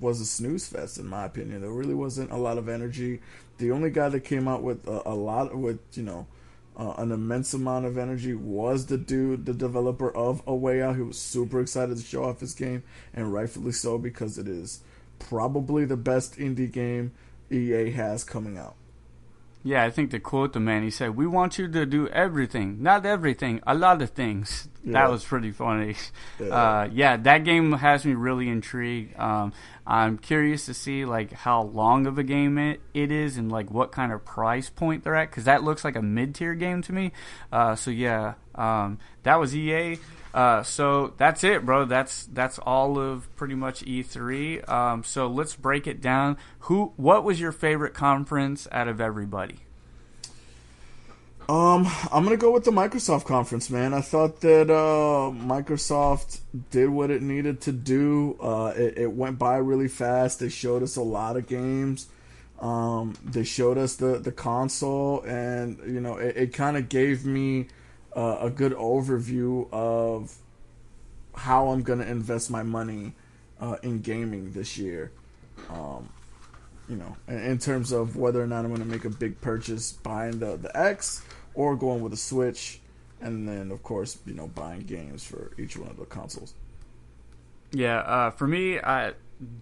was a snooze fest in my opinion. There really wasn't a lot of energy. The only guy that came out with a lot with an immense amount of energy was the developer of A Way Out. He was super excited to show off his game, and rightfully so because it is probably the best indie game EA has coming out. Yeah, I think to quote the man, he said, "We want you to do everything, not everything, a lot of things." Yeah. That was pretty funny. Yeah. Yeah, that game has me really intrigued. I'm curious to see like how long of a game it is and like what kind of price point they're at because that looks like a mid-tier game to me. So yeah, that was EA. So that's it, bro. That's all of pretty much E3. So let's break it down. What was your favorite conference out of everybody? I'm gonna go with the Microsoft conference, man. I thought that Microsoft did what it needed to do. It went by really fast. They showed us a lot of games. They showed us the console, and it kind of gave me a good overview of how I'm gonna invest my money in gaming this year. In terms of whether or not I'm going to make a big purchase buying the X or going with a Switch, and then of course buying games for each one of the consoles. Yeah, for me,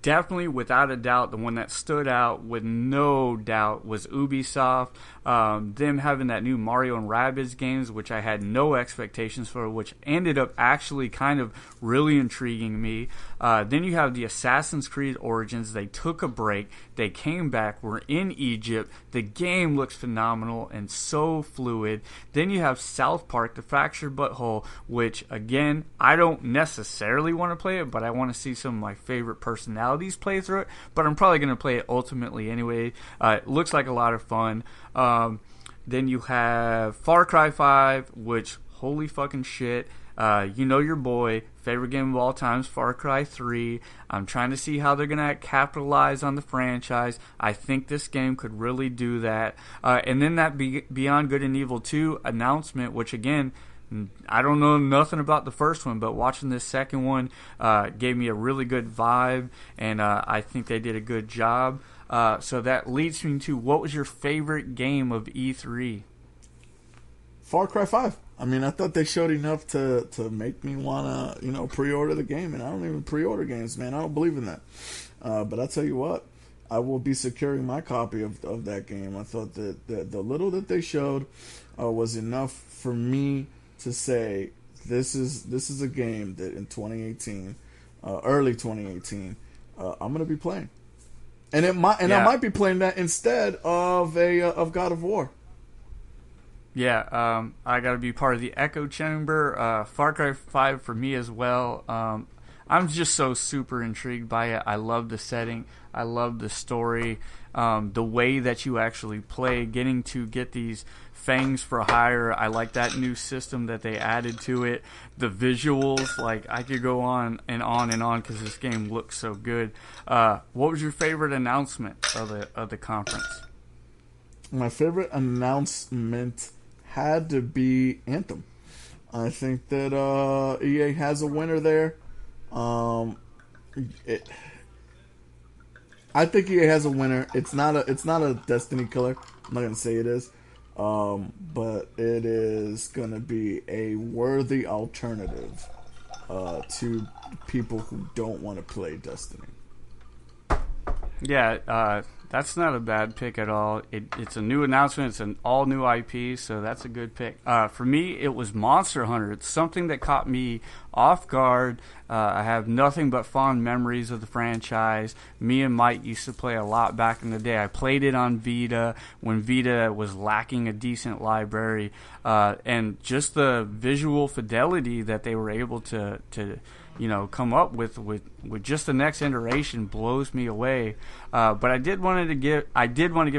definitely without a doubt, the one that stood out with no doubt was Ubisoft. Them having that new Mario and Rabbids games, which I had no expectations for, which ended up actually kind of really intriguing me. Then you have the Assassin's Creed Origins. They took a break. They came back. We're in Egypt. The game looks phenomenal and so fluid. Then you have South Park, The Fractured Butthole, which, again, I don't necessarily want to play it, but I want to see some of my favorite personalities play through it. But I'm probably going to play it ultimately anyway. It looks like a lot of fun. Then you have Far Cry 5, which, holy fucking shit. You know your boy, favorite game of all time is Far Cry 3. I'm trying to see how they're going to capitalize on the franchise. I think this game could really do that. And then that Beyond Good and Evil 2 announcement, which again, I don't know nothing about the first one, but watching this second one gave me a really good vibe, and I think they did a good job. So that leads me to, what was your favorite game of E3? Far Cry 5. I mean, I thought they showed enough to make me want to, pre-order the game, and I don't even pre-order games, man. I don't believe in that. But I tell you what, I will be securing my copy of that game. I thought that the little that they showed was enough for me to say this is a game that in 2018, early 2018, I'm gonna be playing, and I might be playing that instead of God of War. Yeah, I got to be part of the echo chamber. Far Cry 5 for me as well. I'm just so super intrigued by it. I love the setting. I love the story. The way that you actually play, getting to get these fangs for hire. I like that new system that they added to it. The visuals, like, I could go on and on and on because this game looks so good. What was your favorite announcement of the conference? My favorite announcement had to be Anthem. I think that EA has a winner there. I think EA has a winner. It's not a Destiny killer. I'm not gonna say it is, but it is gonna be a worthy alternative to people who don't want to play Destiny. Yeah, that's not a bad pick at all. It's a new announcement. It's an all-new IP, so that's a good pick. For me, it was Monster Hunter. It's something that caught me off guard. I have nothing but fond memories of the franchise. Me and Mike used to play a lot back in the day. I played it on Vita when Vita was lacking a decent library. And just the visual fidelity that they were able to come up with just the next iteration blows me away. But I did want to give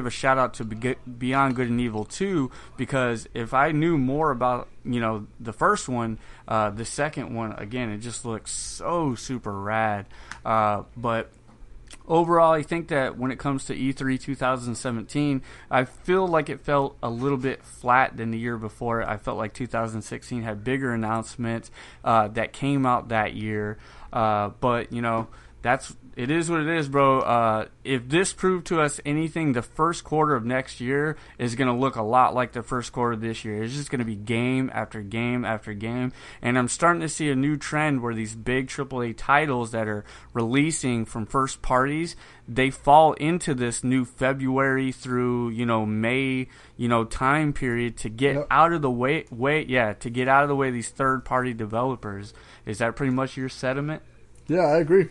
a shout out to Beyond Good and Evil 2, because if I knew more about the first one, the second one, again, it just looks so super rad. But overall, I think that when it comes to E3 2017, I feel like it felt a little bit flat than the year before. I felt like 2016 had bigger announcements that came out that year. But, it is what it is, bro. If this proved to us anything, the first quarter of next year is going to look a lot like the first quarter of this year. It's just going to be game after game after game. And I'm starting to see a new trend where these big AAA titles that are releasing from first parties, they fall into this new February through, May, time period to get out of the way, to get out of the way of these third-party developers. Is that pretty much your sentiment? Yeah, I agree.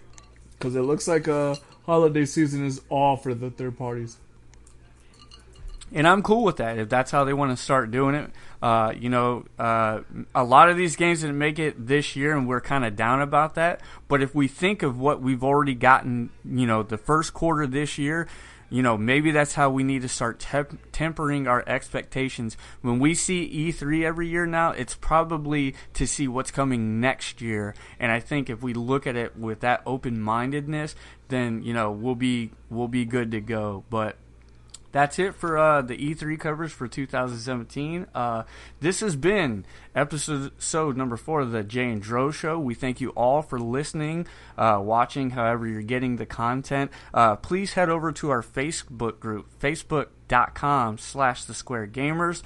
Because it looks like a holiday season is all for the third parties. And I'm cool with that if that's how they want to start doing it. A lot of these games didn't make it this year, and we're kind of down about that. But if we think of what we've already gotten, the first quarter this year, maybe that's how we need to start tempering our expectations. When we see E3 every year now, it's probably to see what's coming next year. And I think if we look at it with that open-mindedness, then, we'll be good to go. But that's it for the E3 coverage for 2017. This has been episode number 4 of the Jay and Dro Show. We thank you all for listening, watching, however you're getting the content. Please head over to our Facebook group, facebook.com/thesquaregamers.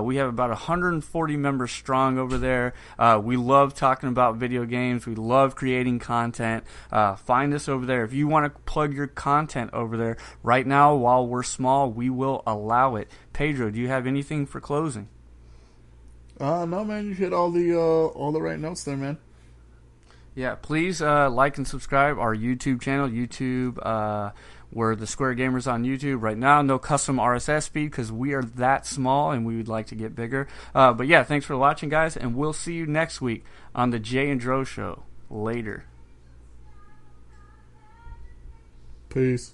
We have about 140 members strong over there. We love talking about video games. We love creating content. Find us over there. If you want to plug your content over there right now while we're small, we will allow it. Pedro, do you have anything for closing? No, man. You hit all the right notes there, man. Yeah, please like and subscribe our YouTube channel. We're the Square Gamers on YouTube right now. No custom RSS feed because we are that small and we would like to get bigger. But yeah, thanks for watching, guys, and we'll see you next week on the Jay and Dro Show. Later. Peace.